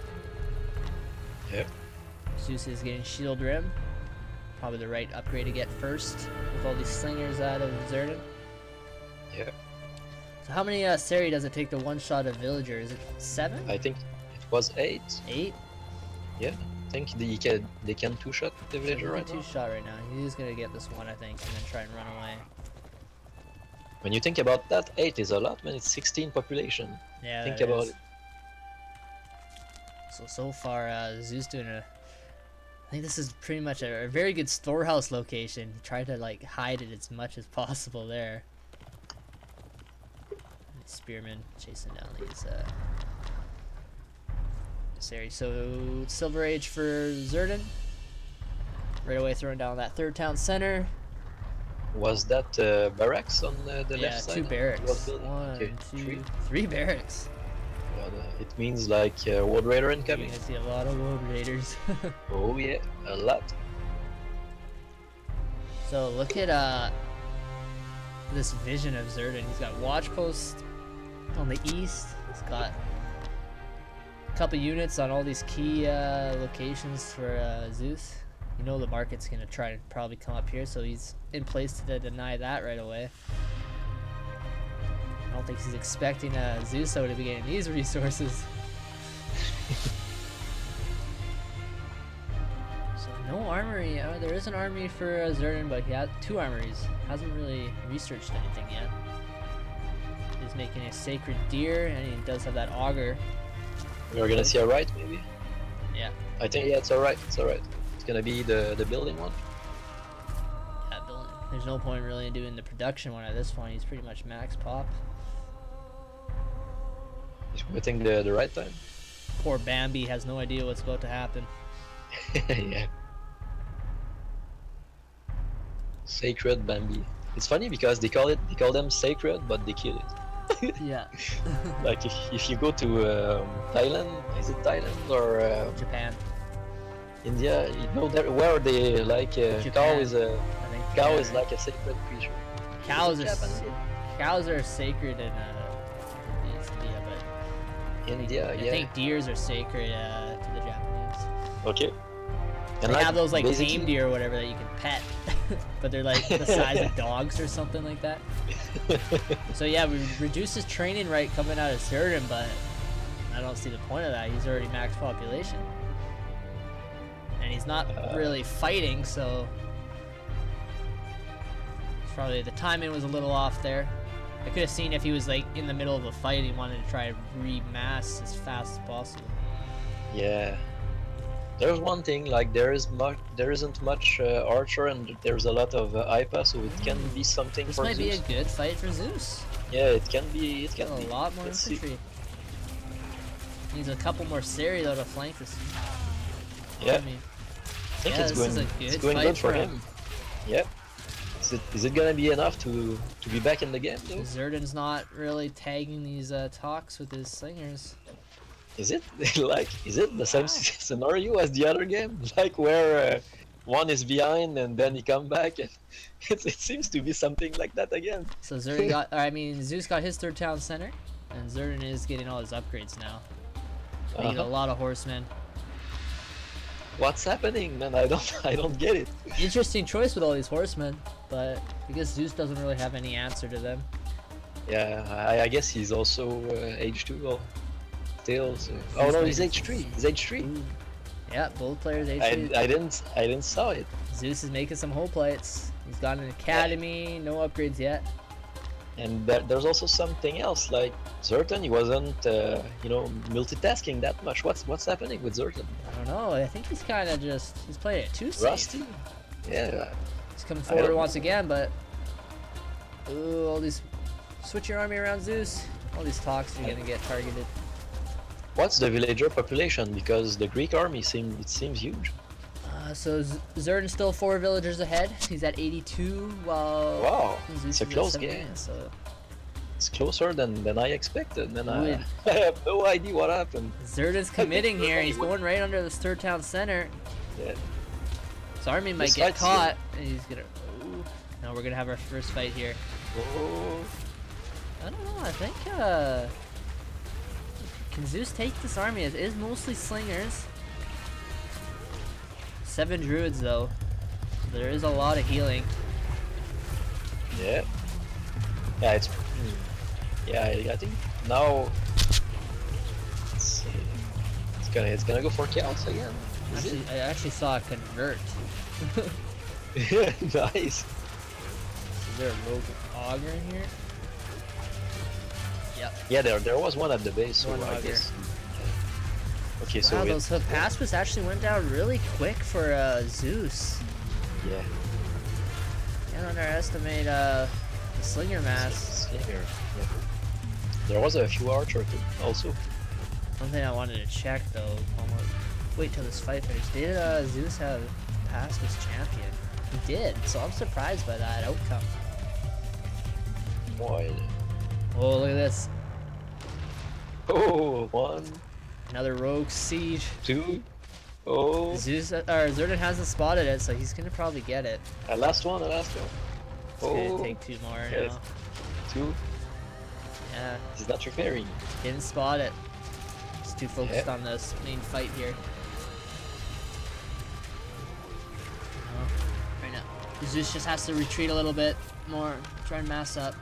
Yep. Zeus is getting Shield Rim. Probably the right upgrade to get first with all these slingers out of Zerdan. Yeah. So how many Sari does it take to one-shot a villager? Is it 7? I think it was 8. 8? I think they can two-shot the villager right now. 2-shot right now. He's gonna get this one, I think, and then try and run away. When you think about that, 8 is a lot, man. It's 16 population. Yeah. Think that about is. it. So far, Zeus doing a. I think this is pretty much a very good storehouse location. Try to like hide it as much as possible there. Spearman chasing down these Sari. So Silver Age for Zerdan. Right away throwing down that third town center. Was that barracks on the Yeah, left side? two barracks. Okay, One, two, three. three barracks. Well, it means like World Raider incoming. I see a lot of World Raiders. Oh yeah, a lot. So look at this vision of Zerdan. He's got watch post on the east. He's got a couple units on all these key locations for Zeus. You know the market's gonna try to probably come up here, so he's in place to deny that right away. I don't think he's expecting Zeuso to be getting these resources. So no armory. There is an armory for Zerdan, but he has 2 armories. Hasn't really researched anything yet. He's making a sacred deer, and he does have that auger. We're gonna see a right maybe. Yeah. I think yeah, it's alright. It's alright. It's gonna be the building one. Yeah, building. There's no point really in doing the production one at this point. He's pretty much max pop. He's waiting the right time. Poor Bambi has no idea what's about to happen. Yeah. Sacred Bambi. It's funny because they call them sacred, but they kill it. Yeah. Like if you go to Thailand, is it Thailand or Japan. India? You know where they like cow Japan. is a I think cow is like a sacred creature. cows Is are it Japanese? cows are sacred in India, but India, I yeah. think deers are sacred to the Japanese. Okay. They like, have those like basically- tame deer or whatever that you can pet, but they're like the size of dogs or something like that. So yeah, we reduced his training rate coming out of Zerdan, but I don't see the point of that. He's already max population, and he's not really fighting, so it's probably the timing was a little off there. I could have seen if he was like in the middle of a fight, he wanted to try to remass as fast as possible. Yeah. There's one thing, like there isn't much archer and there's a lot of IPA, so it can be something This for might be a Zeus. good fight for Zeus. Yeah, it can be. It can Got be. a lot more Let's see. infantry. Needs a couple more Sari though to flank this. Yeah, I mean, I think yeah, it's this going. is a It's good going fight good for for him. Yep. Is it gonna be enough to be back in the game though? Zerdan's not really tagging these talks with his slingers. Is it like is it the same scenario as the other game? Like where one is behind and then he come back and it seems to be something like that again. So Zerdan got, I mean, Zeus got his third town center, and Zerdan is getting all his upgrades now. He got a lot of horsemen. What's happening, man? I don't get it. Interesting choice with all these horsemen, but I guess Zeus doesn't really have any answer to them. Yeah, I guess he's also H2 or still. So. Oh no, he's H3. He's H3. Ooh. Yeah, both players I H3. didn't saw it. Zeus is making some whole plates. He's got an academy, no upgrades yet. And there's also something else, like Zertan, he wasn't, multitasking that much. What's happening with Zertan? I don't know. I think he's kind of he's playing it too safe. Rusty? Yeah. He's coming I forward don't once again, but ooh, all these switch your army around Zeus. All these talks are gonna get targeted. What's the villager population? Because the Greek army seems huge. So Zerdan's still 4 villagers ahead. He's at 82, while Wow, Zeus it's a is at close 78, game. So It's closer than I expected. And Would- I have no idea what happened. Zerdan's committing here. He's going right under this third town center. Yeah. His army might This get fight's caught. And he's gonna. Ooh. No, we're gonna have our first fight here. Oh. I don't know. I think. Can Zeus take this army? It is mostly slingers. 7 druids though. There is a lot of healing. Yeah. Yeah, it's. Yeah, I think now. It's gonna go for chaos again. Is Actually, I actually saw a convert. it? Nice. Is there a rogue auger in here? Yep. Yeah, there was one at the base, so One I auger. guess. Okay, so Wow, it, those Hippaspis actually went down really quick for Zeus. yeah. Can't underestimate the slinger mass. Slinger, yeah. There was a few archer too, also. One thing I wanted to check though, wait till this fight finishes. Did Zeus have passed as champion? He did, so I'm surprised by that outcome. Why? Oh, look at this. Oh, 1, Another rogue siege. 2. Oh. Zeus, or Zerdan hasn't spotted it, so he's gonna probably get it. Last one, the last one. It's gonna take 2 more Yes. now. 2. Yeah, He's not repairing. didn't spot it. He's too focused on this main fight here. Right now, Zeus just has to retreat a little bit more, try and mass up.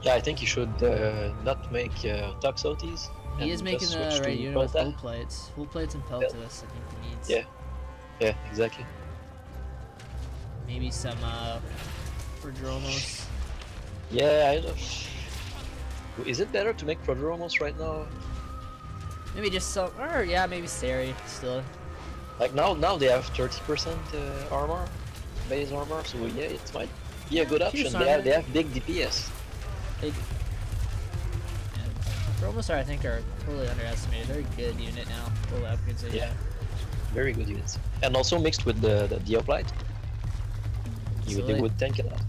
Yeah, I think he should not make Toxotes. He is making the right unit with full plates. Full plates and peltus, I think he needs. Yeah. Yeah, exactly. Maybe some Prodromos. Yeah, I don't. Is it better to make Prodromos right now? Maybe just some, or yeah, maybe Sari still. Like now they have 30% armor, base armor, so yeah, it might be a good option. They have big DPS. They do. Prodromos I think are totally underestimated. They're a good unit now. Full upgrades. Yeah, very good units. And also mixed with the Dioplite. They would tank it out.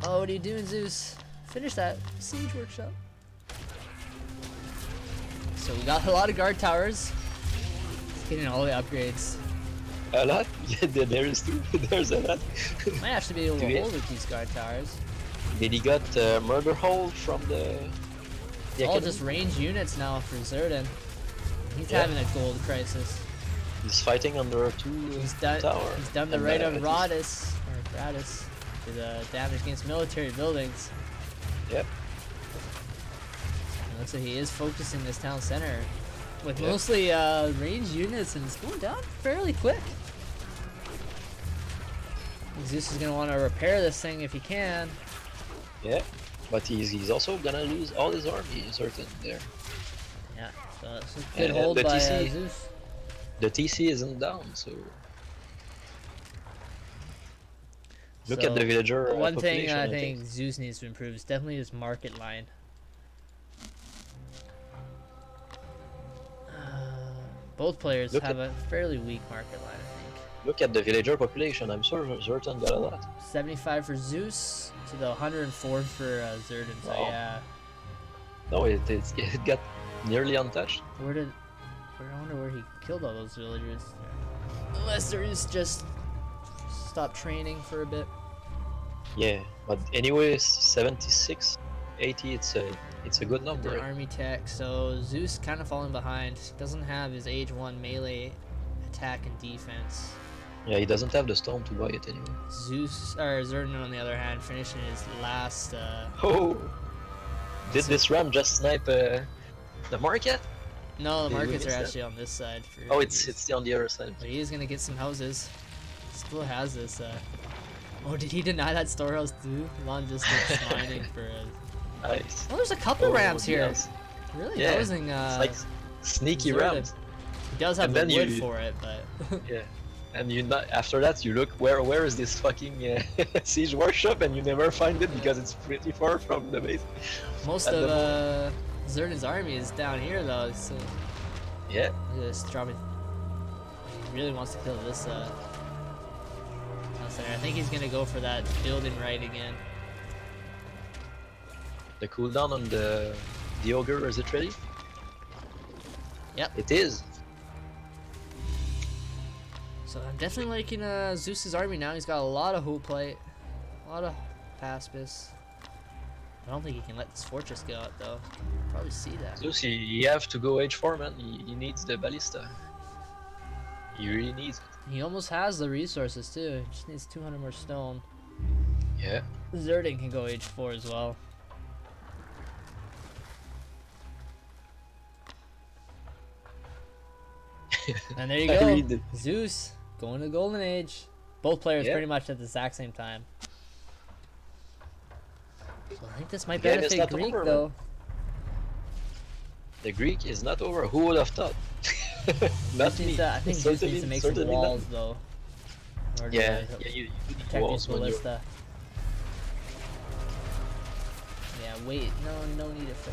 Oh, what are you doing, Zeus? Finish that siege workshop. So we got a lot of guard towers. Getting all the upgrades. A lot? Yeah, there is 2. There's a lot. Might actually be able to hold with these guard towers. Did he got murder hold from the all just range units now for Zerdan. He's having a gold crisis. He's fighting under 2 towers. He's done the right of Radis, or Radis, to the damage against military buildings. Yep. It looks like he is focusing this town center with mostly range units, and it's going down fairly quick. Zeus is going to want to repair this thing if he can. Yeah, but he's also gonna lose all his army, certain there. Yeah, so it's a good hold by Zeus. The TC isn't down, so... Look at the villager One thing population, I think Zeus needs to improve is definitely his market line. Both players have a fairly weak market line, I think. Look at the villager population. I'm sure Zertan got a lot. 75 for Zeus to the 104 for Zerdan. So yeah. No, it got nearly untouched. I wonder where he killed all those villagers. Unless Zeus just stopped training for a bit. Yeah, but anyways, 76, 80. It's a good number. The army tech. So Zeus kind of falling behind. He doesn't have his age 1 melee attack and defense. Yeah, he doesn't have the stone to buy it anyway. Zerdan on the other hand, finishing his last. Did this ram just snipe the market? No, the markets are actually on this side. It's on the other side. But he is gonna get some houses. Still has this. Oh, did he deny that storehouse too? Lon just starts mining for. Nice. Oh, there's a couple rams here. Nice. Really nosing. It's like sneaky Zerdan. rams. He does have the wood for it, but. Yeah. And after that you look where is this fucking siege workshop, and you never find it because it's pretty far from the base. Most of Zerdan's army is down here though, so yeah. Look at this dropping. He really wants to kill this town center. I think he's gonna go for that building right again. The cooldown on the ogre, is it ready? Yep. It is. So I'm definitely liking Zeus's army now. He's got a lot of hoop plate, a lot of paspis. I don't think he can let this fortress go out though. Probably see that. Zeus, you have to go H4, man. He needs the ballista. He really needs it. He almost has the resources too. He just needs 200 more stone. Yeah. Zerdan can go H4 as well. And there you go. Zeus going to Golden Age. Both players pretty much at the exact same time. So I think this might benefit Greek though. Man. The Greek is not over. Who would have thought? Not me. I think Zeus needs to make some walls though. Yeah, you need walls when you're... Yeah, wait, no need it for.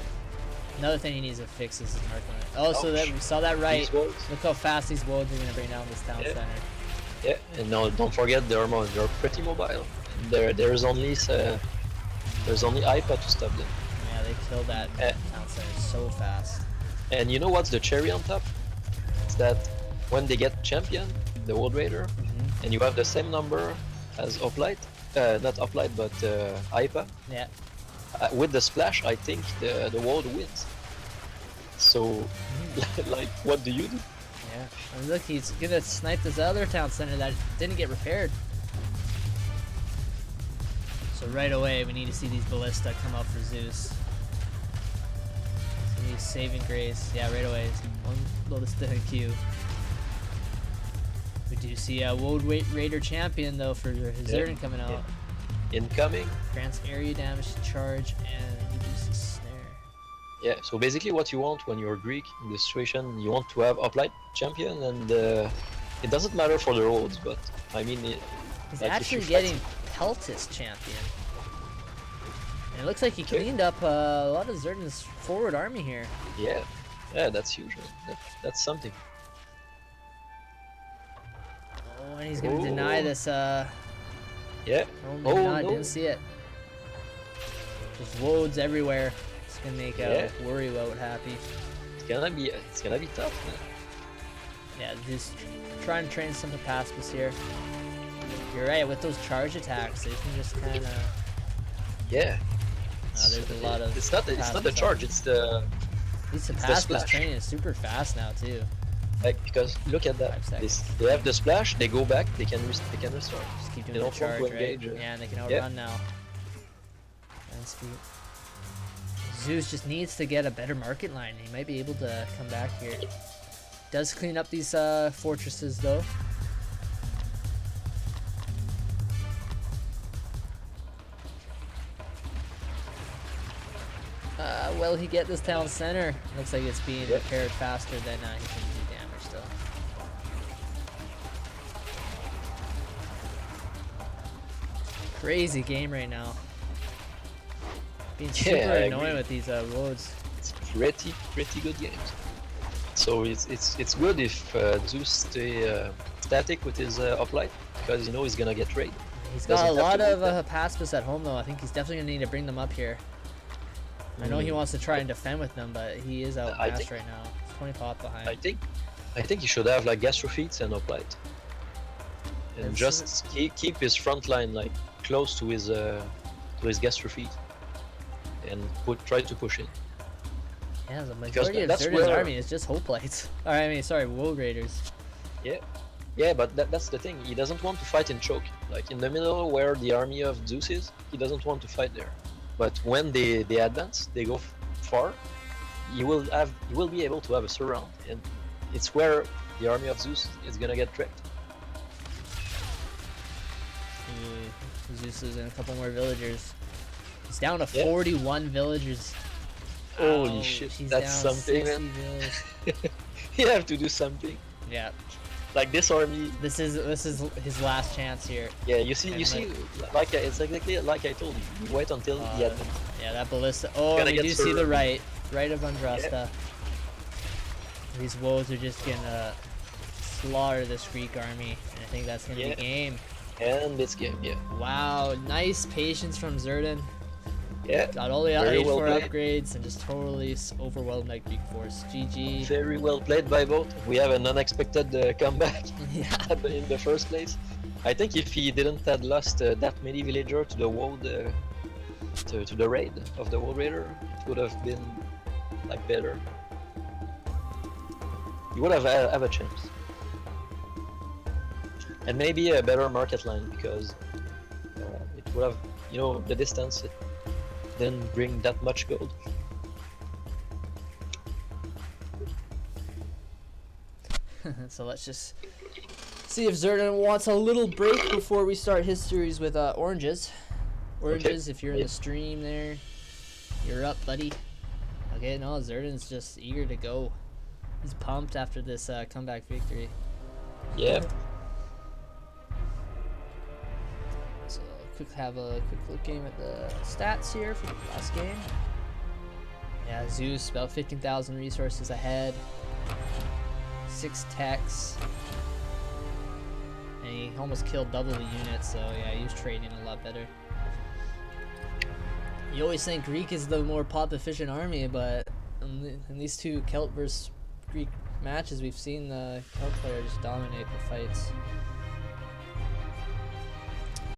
Another thing he needs to fix is his marking line. Oh, so that Ouch. we saw that right. These wolves. Look how fast these wolves are gonna bring down this town Yeah. center. Yeah, and no, don't forget they're pretty mobile. There's only IPA to stop them. Yeah, they killed that town center so fast. And you know what's the cherry on top? It's that when they get champion, the World Raider, and you have the same number as Hoplite, not Hoplite but IPA. Yeah. With the splash, I think the world wins. So, like, what do you do? Yeah. And look, he's gonna snipe this other town center that didn't get repaired. So right away, we need to see these ballista come up for Zeus. So he's saving grace. Yeah, right away. One ballista in queue. We do see a World Raider champion though for Zerdan coming out. Incoming. Grants area damage to charge and reduces snare. Yeah, so basically what you want when you're Greek in this situation, you want to have Hoplite champion, and it doesn't matter for the roads, but I mean... He's like actually getting Peltis champion. And it looks like he cleaned up a lot of Zerdan's forward army here. Yeah, that's huge. That's something. Oh, and he's gonna deny this, Yeah. Oh, maybe not, no. didn't see it. Just loads everywhere. It's gonna make Worry Wout happy. It's gonna be tough, man. Yeah, just try and train some Paspis here. You're right, with those charge attacks, they can just kind of... Yeah. there's a lot of... It's not the charge, it's the... These the Paspis splash. training is super fast now, too. Like, because look at that. 5 seconds. They have the splash, they go back, they can restart. Just keep They doing the don't want charge, to right? engage, Yeah, and they can outrun now. And speed. Zeus just needs to get a better market line. He might be able to come back here. Does clean up these fortresses, though. Will he get this town center? Looks like it's being repaired faster than he can do damage, though. Crazy game right now. Being super annoying with these roads. It's pretty good games. So it's good if Zeus stay static with his uplight, because you know he's gonna get raid. He's got a lot of Paspis at home, though. I think he's definitely gonna need to bring them up here. I know he wants to try and defend with them, but he is outclassed right now. He's 20 pop behind. I think he should have like Gastrofeats and Hoplite, and just keep his front line like close to his Gastrofeat, and try to push it. Yeah, the majority of Zerdan's army is just Hoplites. I mean, sorry, World Raiders. Yeah, but that's the thing. He doesn't want to fight in choke, like in the middle where the army of Zeus is. He doesn't want to fight there. But when they advance, they go far. You will be able to have a surround, and it's where the army of Zeus is gonna get tricked. Zeus is in a couple more villagers. He's down to 41 villagers. Holy shit, that's something, man. You have to do something. Yeah. Like this army. This is his last chance here. Yeah, you see, like it's exactly like I told you. You wait until he had. Yeah, that ballista. Oh, we do see the right of Andrasta. Yeah. These wolves are just gonna slaughter this Greek army, and I think that's gonna be game. And it's game, yeah. Wow, nice patience from Zerdan. Yeah. Got all the 84 upgrades and just totally overwhelmed that Greek force. GG. Very well played by both. We have an unexpected comeback in the first place. I think if he didn't have lost that many villager to the world, to the raid of the World Raider, it would have been like better. He would have a chance. And maybe a better market line, because it would have, you know, the distance. It didn't bring that much gold. So let's just see if Zerdan wants a little break before we start his series with oranges. Oranges, if you're in the stream there, you're up, buddy. Okay, no, Zerdan's just eager to go. He's pumped after this comeback victory. Yeah. So have a quick look game at the stats here for the last game. Yeah, Zeus about 15,000 resources ahead. 6 techs. And he almost killed double the units, so yeah, he was trading a lot better. You always think Greek is the more pop efficient army, but in these two Celt versus Greek matches, we've seen the Celt player just dominate the fights.